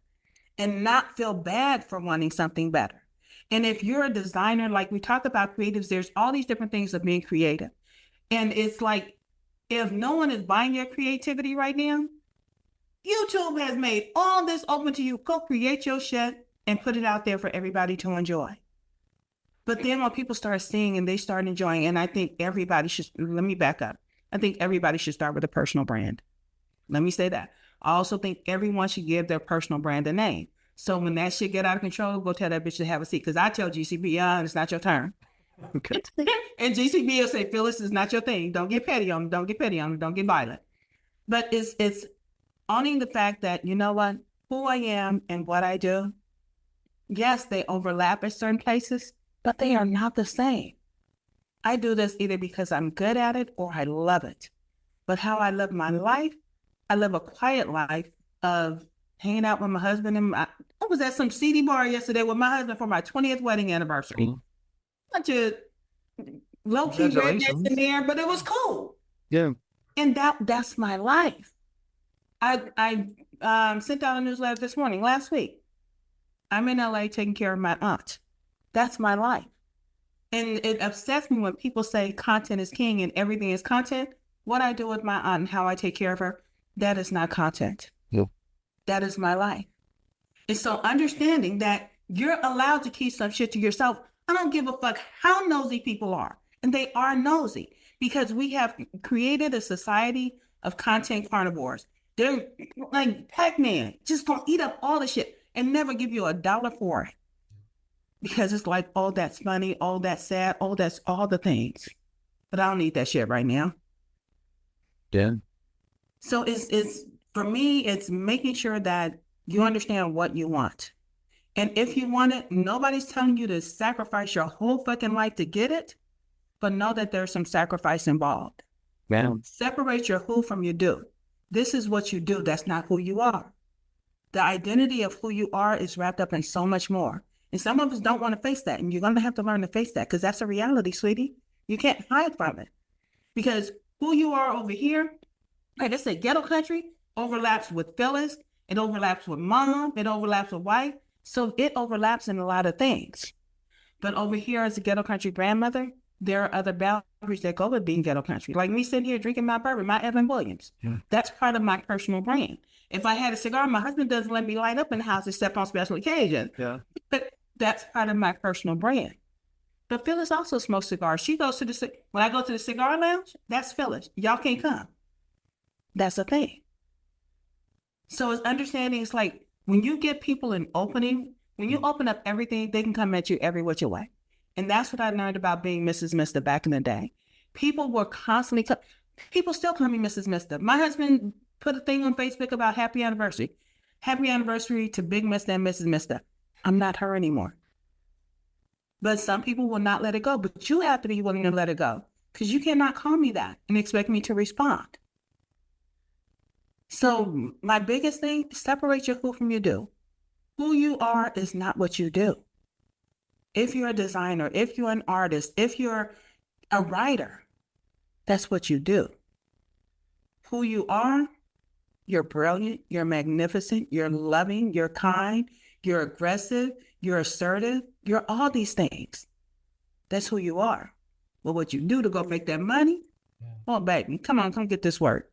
And not feel bad for wanting something better. And if you're a designer, like we talk about creatives, there's all these different things of being creative. And it's like, if no one is buying your creativity right now, YouTube has made all this open to you. Go create your shit and put it out there for everybody to enjoy. But then when people start seeing and they start enjoying, and I think everybody should, let me back up. I think everybody should start with a personal brand. Let me say that. I also think everyone should give their personal brand a name. So when that shit get out of control, go tell that bitch to have a seat. Because I tell GCB, it's not your turn. Okay. And GCB will say, Phyllis, it's not your thing. Don't get petty on them. Don't get petty on them. Don't get violent. But it's owning the fact that, you know what, who I am and what I do, yes, they overlap at certain places, but they are not the same. I do this either because I'm good at it or I love it. But how I live my life, I live a quiet life of hanging out with my husband. And I was at some seedy bar yesterday with my husband for my 20th wedding anniversary. Bunch of low-key rednecks in there, but it was cool. Yeah. And that's my life. I sent out a newsletter this morning, last week. I'm in LA taking care of my aunt. That's my life. And it upsets me when people say content is king and everything is content. What I do with my aunt and how I take care of her, that is not content. Yep. That is my life. And so understanding that you're allowed to keep some shit to yourself. I don't give a fuck how nosy people are. And they are nosy because we have created a society of content carnivores. They're like Pac-Man, just gonna eat up all the shit and never give you $1 for it. Because it's like, oh, that's funny, oh, that's sad, oh, that's all the things. But I don't need that shit right now. Yeah. So it's for me, it's making sure that you understand what you want. And if you want it, nobody's telling you to sacrifice your whole fucking life to get it, but know that there's some sacrifice involved. Yeah. Separate your who from your do. This is what you do. That's not who you are. The identity of who you are is wrapped up in so much more. And some of us don't want to face that. And you're going to have to learn to face that because that's a reality, sweetie. You can't hide from it. Because who you are over here, like I said, Ghetto Country overlaps with Phyllis. It overlaps with Mom. It overlaps with Wife. So it overlaps in a lot of things. But over here as a Ghetto Country Brandmother, there are other boundaries that go with being Ghetto Country. Like me sitting here drinking my bourbon, my Evan Williams. Yeah. That's part of my personal brand. If I had a cigar, my husband doesn't let me light up in the house except on special occasions. Yeah. But that's part of my personal brand. But Phyllis also smokes cigars. She goes to when I go to the cigar lounge, that's Phyllis. Y'all can't come. That's a thing. So it's understanding, it's like when you get people an opening, when you open up everything, they can come at you every which way. And that's what I learned about being Mrs. Mister back in the day. People were constantly, people still call me Mrs. Mister. My husband put a thing on Facebook about happy anniversary. Happy anniversary to Big Mister and Mrs. Mister. I'm not her anymore. But some people will not let it go. But you have to be willing to let it go. Because you cannot call me that and expect me to respond. So my biggest thing, separate your who from your do. Who you are is not what you do. If you're a designer, if you're an artist, if you're a writer, that's what you do. Who you are, you're brilliant, you're magnificent, you're loving, you're kind, you're aggressive, you're assertive, you're all these things. That's who you are. Well, what you do to go make that money? Oh, baby, come on, come get this work.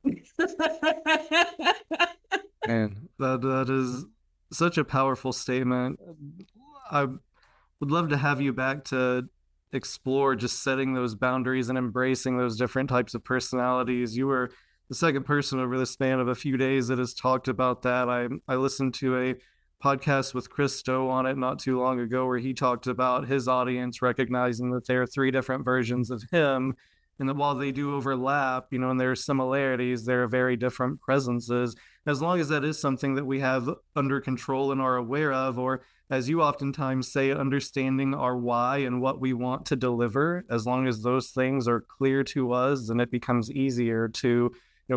Man, that is such a powerful statement. I would love to have you back to explore just setting those boundaries and embracing those different types of personalities. You were the second person over the span of a few days that has talked about that. I listened to a podcast with Chris Stowe on it not too long ago where he talked about his audience recognizing that there are three different versions of him, and that while they do overlap, and there are similarities, there are very different presences. As long as that is something that we have under control and are aware of, or as you oftentimes say, understanding our why and what we want to deliver, as long as those things are clear to us, then it becomes easier to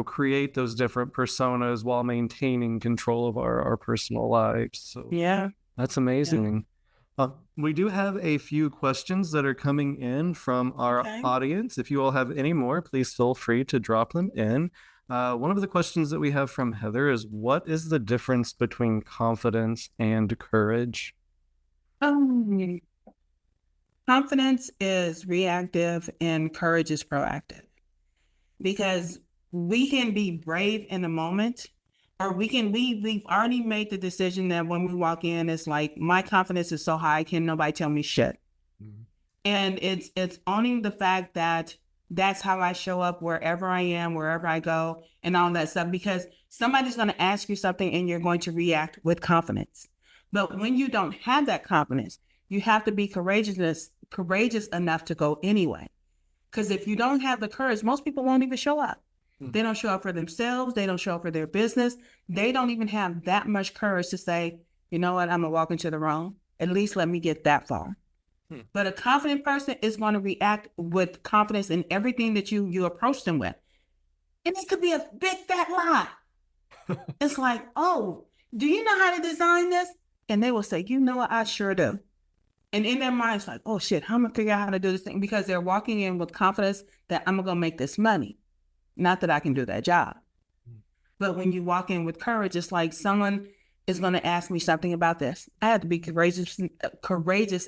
create those different personas while maintaining control of our personal lives. So Yeah. that's amazing. We do have a few questions that are coming in from our audience. If you all have any more, please feel free to drop them in. One of the questions that we have from Heather is, what is the difference between confidence and courage? Confidence is reactive and courage is proactive. Because we can be brave in the moment, or we've already made the decision that when we walk in, it's like, my confidence is so high, can nobody tell me shit. Mm-hmm. And it's owning the fact that that's how I show up wherever I am, wherever I go, and all that stuff, because somebody's going to ask you something and you're going to react with confidence. But when you don't have that confidence, you have to be courageous enough to go anyway. Because if you don't have the courage, most people won't even show up. They don't show up for themselves. They don't show up for their business. They don't even have that much courage to say, you know what, I'm going to walk into the wrong. At least let me get that far. But a confident person is going to react with confidence in everything that you approach them with. And it could be a big fat lie. It's like, oh, do you know how to design this? And they will say, you know what, I sure do. And in their mind, it's like, oh shit, how am I going to figure out how to do this thing? Because they're walking in with confidence that I'm going to make this money. Not that I can do that job. But when you walk in with courage, it's like someone is going to ask me something about this. I have to be courageous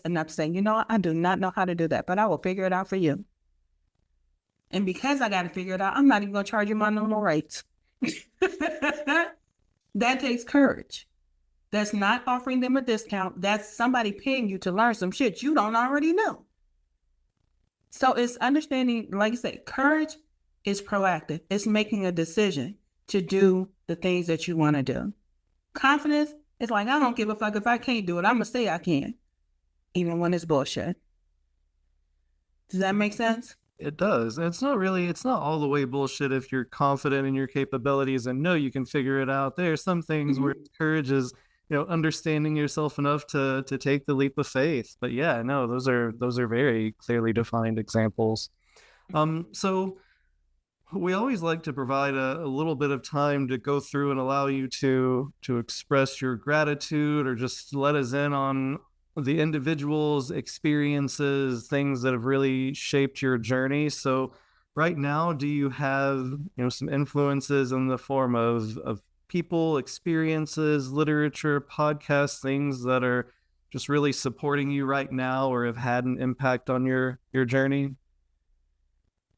enough to say, you know what, I do not know how to do that, but I will figure it out for you. And because I got to figure it out, I'm not even going to charge you my normal rates. That takes courage. That's not offering them a discount. That's somebody paying you to learn some shit you don't already know. So it's understanding, like I said, courage is proactive. It's making a decision to do the things that you want to do. Confidence is like, I don't give a fuck if I can't do it. I'm going to say I can, even when it's bullshit. Does that make sense? It does. It's not all the way bullshit if you're confident in your capabilities and know you can figure it out. There are some things where courage is, understanding yourself enough to take the leap of faith. But yeah, no, those are very clearly defined examples. So we always like to provide a little bit of time to go through and allow you to express your gratitude, or just let us in on the individual's experiences, things that have really shaped your journey. So right now, do you have some influences in the form of people, experiences, literature, podcasts, things that are just really supporting you right now or have had an impact on your journey?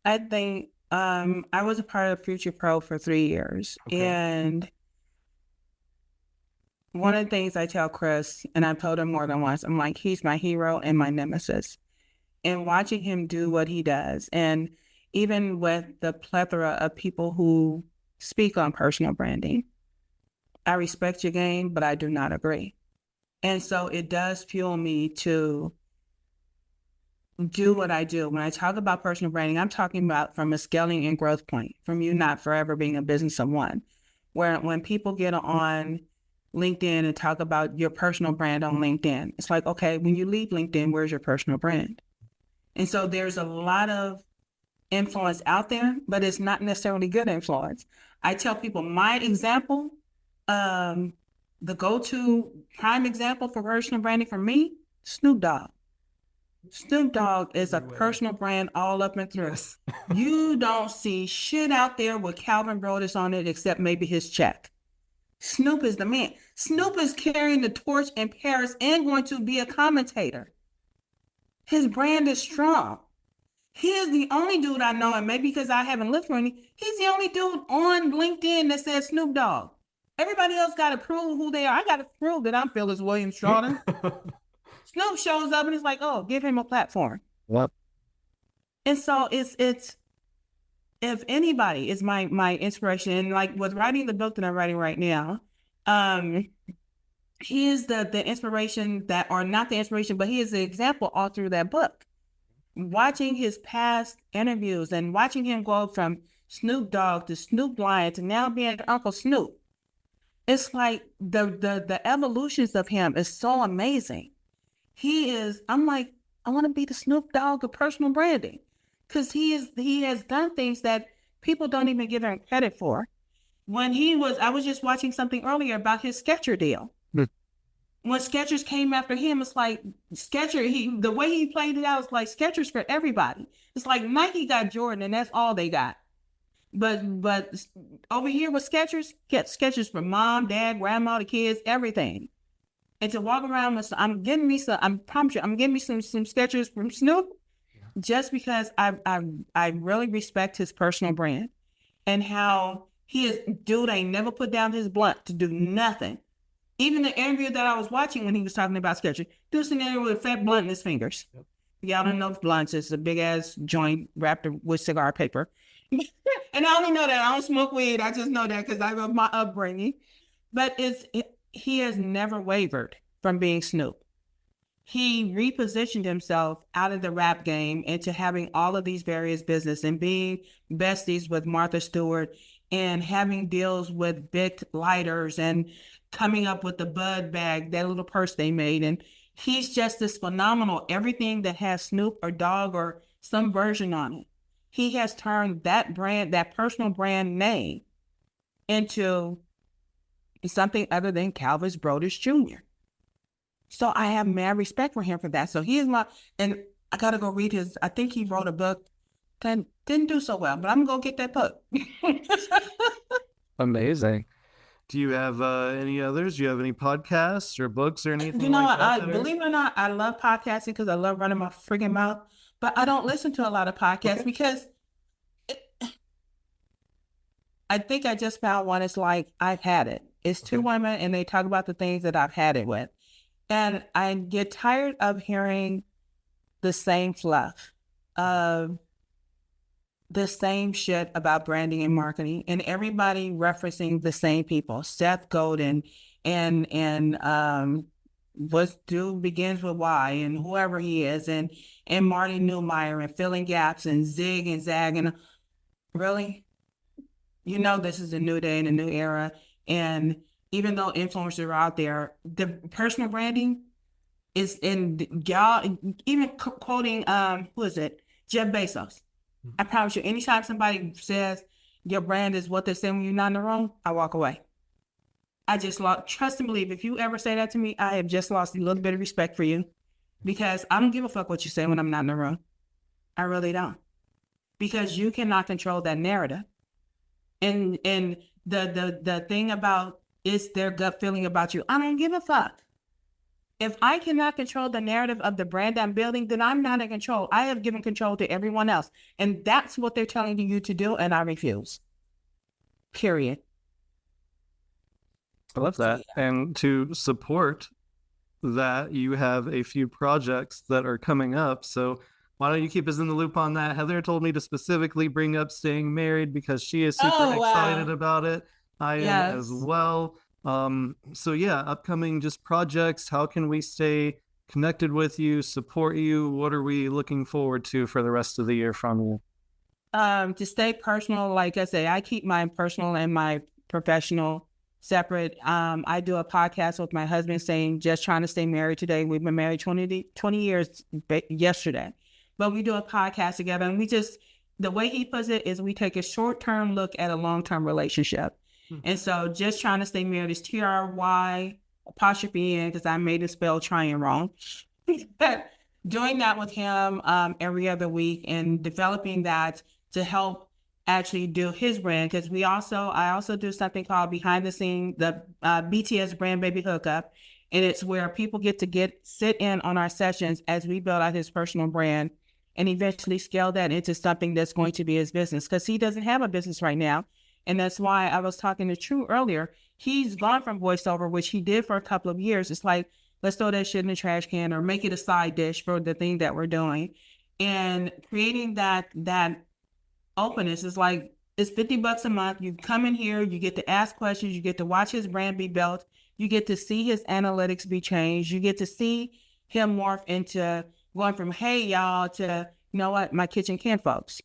I think I was a part of Future Pro for 3 years. Okay. And one of the things I tell Chris, and I've told him more than once, I'm like, he's my hero and my nemesis. And watching him do what he does, and even with the plethora of people who speak on personal branding, I respect your game, but I do not agree. And so it does fuel me to do what I do. When I talk about personal branding, I'm talking about from a scaling and growth point, from you not forever being a business of one. Where when people get on LinkedIn and talk about your personal brand on LinkedIn, it's like, okay, when you leave LinkedIn, where's your personal brand? And so there's a lot of influence out there, but it's not necessarily good influence. I tell people my example, the go-to prime example for personal branding for me, Snoop Dogg. Snoop Dogg is a personal brand all up and through. You don't see shit out there with Calvin Brothers on it except maybe his check. Snoop is the man. Snoop is carrying the torch in Paris and going to be a commentator. His brand is strong. He is the only dude I know, and maybe because I haven't looked for any, he's the only dude on LinkedIn that says Snoop Dogg. Everybody else got to prove who they are. I got to prove that I'm Phyllis Williams-Strawder. Snoop shows up and it's like, oh, give him a platform. What? And so it's if anybody is my inspiration, and like with writing the book that I'm writing right now, he is the inspiration that, or not the inspiration, but he is the example all through that book. Watching his past interviews and watching him go from Snoop Dogg to Snoop Lion to now being Uncle Snoop. It's like the evolutions of him is so amazing. I'm like, I want to be the Snoop Dogg of personal branding, because he has done things that people don't even give him credit for. I was just watching something earlier about his Skechers deal. When Skechers came after him, it's like the way he played it out is like Skechers for everybody. It's like Nike got Jordan and that's all they got. But over here with Skechers, get Skechers for mom, dad, grandma, the kids, everything. And to walk around with, I promise you, I'm getting me some Skechers from Snoop, just because I really respect his personal brand and how dude ain't never put down his blunt to do nothing. Even the interview that I was watching when he was talking about Skechers, dude's an interview with a fat blunt in his fingers. Yep. Y'all don't know blunts. It's a big ass joint wrapped with cigar paper. And I only know that. I don't smoke weed. I just know that because I have my upbringing. But he has never wavered from being Snoop. He repositioned himself out of the rap game into having all of these various business and being besties with Martha Stewart and having deals with big lighters and coming up with the Bud bag, that little purse they made. And he's just this phenomenal, everything that has Snoop or Dog or some version on it. He has turned that brand, that personal brand name, into something other than Calvis Brodus Jr. So I have mad respect for him for that. So he is and I got to go read I think he wrote a book that didn't do so well, but I'm going to go get that book. Amazing. Do you have any others? Do you have any podcasts or books or anything like that? Believe it or not, I love podcasting because I love running my friggin' mouth, but I don't listen to a lot of podcasts because I think I just found one. It's like, I've had it. It's two women and they talk about the things that I've had it with. And I get tired of hearing the same fluff, of the same shit about branding and marketing, and everybody referencing the same people, Seth Godin and what dude begins with Y and whoever he is, and Marty Neumeier and filling gaps and zig and zag. And really, this is a new day and a new era. And even though influencers are out there, the personal branding is in y'all, even quoting, who is it? Jeff Bezos. I promise you, anytime somebody says your brand is what they say when you're not in the wrong, I walk away. I just trust and believe. If you ever say that to me, I have just lost a little bit of respect for you, because I don't give a fuck what you say when I'm not in the room. I really don't, because you cannot control that narrative. And the thing about is their gut feeling about you. I don't give a fuck. If I cannot control the narrative of the brand I'm building, then I'm not in control. I have given control to everyone else. And that's what they're telling you to do, and I refuse. Period. I love that. And to support that, you have a few projects that are coming up. So why don't you keep us in the loop on that? Heather told me to specifically bring up Staying Married because she is super excited about it. I am as well. So yeah, upcoming just projects. How can we stay connected with you, support you? What are we looking forward to for the rest of the year from you? To stay personal, like I say, I keep my personal and my professional separate. I do a podcast with my husband saying, just trying to stay married today. We've been married 20 years yesterday, but we do a podcast together, and the way he puts it is we take a short-term look at a long-term relationship. And so just trying to stay married is TRY apostrophe N, because I made it spell trying wrong. But doing that with him every other week and developing that to help actually do his brand, because I also do something called behind the scene, the BTS Brand Baby Hookup, and it's where people get to sit in on our sessions as we build out his personal brand and eventually scale that into something that's going to be his business, because he doesn't have a business right now. And that's why I was talking to True earlier. He's gone from voiceover, which he did for a couple of years. It's like, let's throw that shit in the trash can or make it a side dish for the thing that we're doing. And creating that openness is like, it's $50 a month. You come in here, you get to ask questions, you get to watch his brand be built, you get to see his analytics be changed, you get to see him morph into going from, hey, y'all, to, you know what, my kitchen can folks.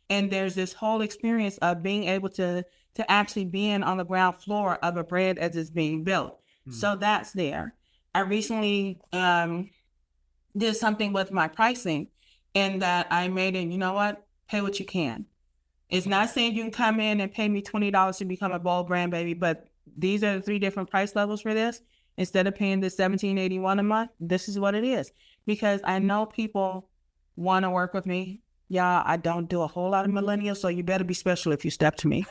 And there's this whole experience of being able to actually be on the ground floor of a brand as it's being built. So that's there. I recently did something with my pricing in that I made it, you know what, pay what you can. It's not saying you can come in and pay me $20 to become a bold brand baby, but these are the 3 different price levels for this. Instead of paying the $17.81 a month, this is what it is. Because I know people want to work with me. Yeah, I don't do a whole lot of millennials, so you better be special if you step to me.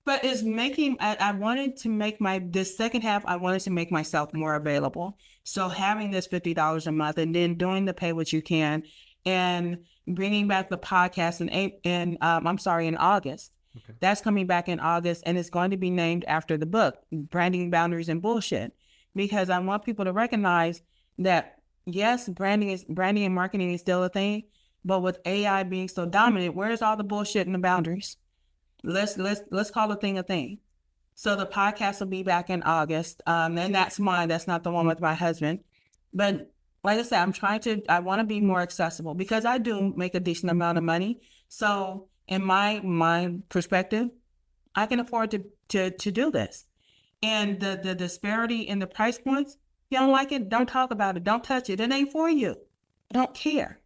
But it's making, I wanted to make this second half, I wanted to make myself more available. So having this $50 a month and then doing the pay what you can and bringing back the podcast in August. Okay. That's coming back in August, and it's going to be named after the book, Branding, Boundaries, and Bullshit. Because I want people to recognize that, yes, branding and marketing is still a thing, but with AI being so dominant, where's all the bullshit and the boundaries? Let's call the thing a thing. So the podcast will be back in August, and that's mine. That's not the one with my husband. But like I said, I want to be more accessible because I do make a decent amount of money. So in my perspective, I can afford to do this. And the disparity in the price points, you don't like it, don't talk about it, don't touch it. It ain't for you. I don't care.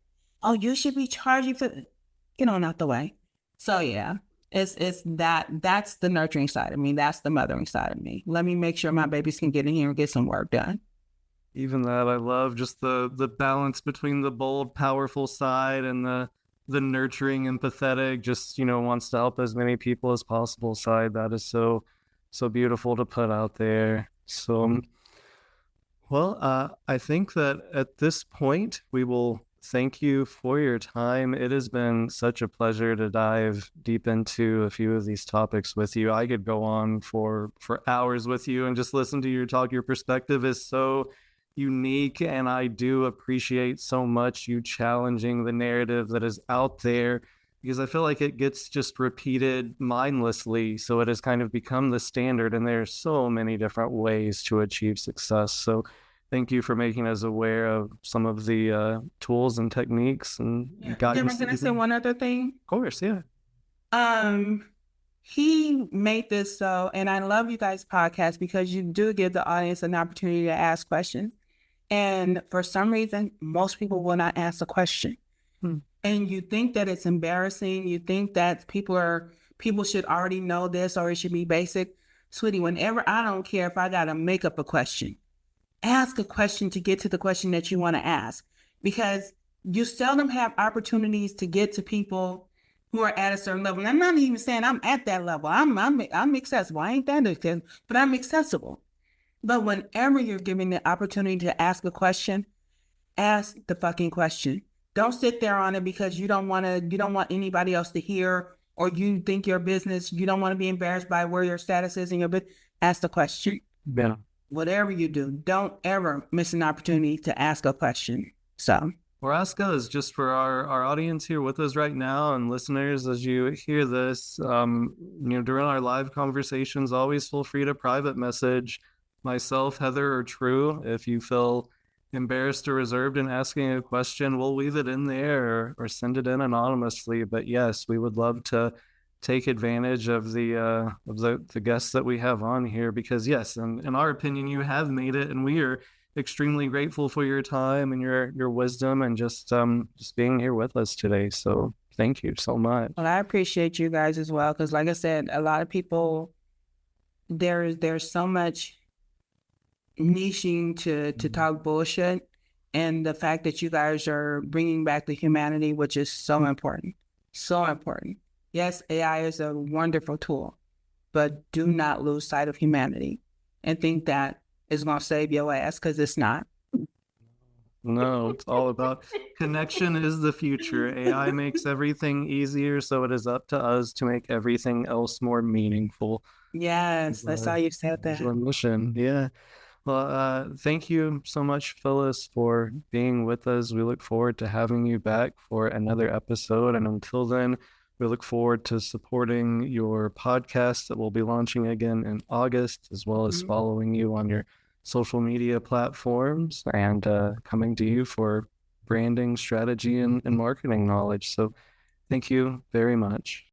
Oh, you should be charging for it. Get on out the way. So yeah, it's that's the nurturing side of me. That's the mothering side of me. Let me make sure my babies can get in here and get some work done. Even that, I love just the balance between the bold, powerful side and the nurturing, empathetic, just, wants to help as many people as possible side. That is so beautiful to put out there. So, well, I think that at this point, we will thank you for your time. It has been such a pleasure to dive deep into a few of these topics with you. I could go on for hours with you and just listen to your talk. Your perspective is so unique, and I do appreciate so much you challenging the narrative that is out there, because I feel like it gets just repeated mindlessly, so it has kind of become the standard, and there are so many different ways to achieve success. So thank you for making us aware of some of the tools and techniques and guidance. Can I say one other thing? Of course, yeah. He made this so, and I love you guys' podcast because you do give the audience an opportunity to ask questions. And for some reason, most people will not ask a question. And you think that it's embarrassing. You think that people should already know this or it should be basic. Sweetie, whenever, I don't care if I got to make up a question, ask a question to get to the question that you want to ask, because you seldom have opportunities to get to people who are at a certain level. And I'm not even saying I'm at that level. I'm accessible. I ain't that accessible, but I'm accessible. But whenever you're given the opportunity to ask a question, ask the fucking question. Don't sit there on it because you don't want anybody else to hear, or you think your business, you don't want to be embarrassed by where your status is in your business. Ask the question. Yeah. Whatever you do, don't ever miss an opportunity to ask a question. So, or ask us, just for our audience here with us right now and listeners, as you hear this, during our live conversations, always feel free to private message myself, Heather, or True. If you feel embarrassed or reserved in asking a question, we'll weave it in there or send it in anonymously. But yes, we would love to take advantage of the guests that we have on here, because yes, in our opinion, you have made it, and we are extremely grateful for your time and your wisdom and just being here with us today. So thank you so much. Well, I appreciate you guys as well, because like I said, a lot of people, there's so much niching to talk bullshit, and the fact that you guys are bringing back the humanity, which is so important. Yes, AI is a wonderful tool, but do not lose sight of humanity and think that it's going to save your ass, because it's not. No, it's all about connection is the future. AI makes everything easier, so it is up to us to make everything else more meaningful. Yes, that's how you said that. Your mission. Yeah. Well, thank you so much, Phyllis, for being with us. We look forward to having you back for another episode. And until then, we look forward to supporting your podcast that will be launching again in August, as well as following you on your social media platforms and coming to you for branding, strategy, and marketing knowledge. So thank you very much.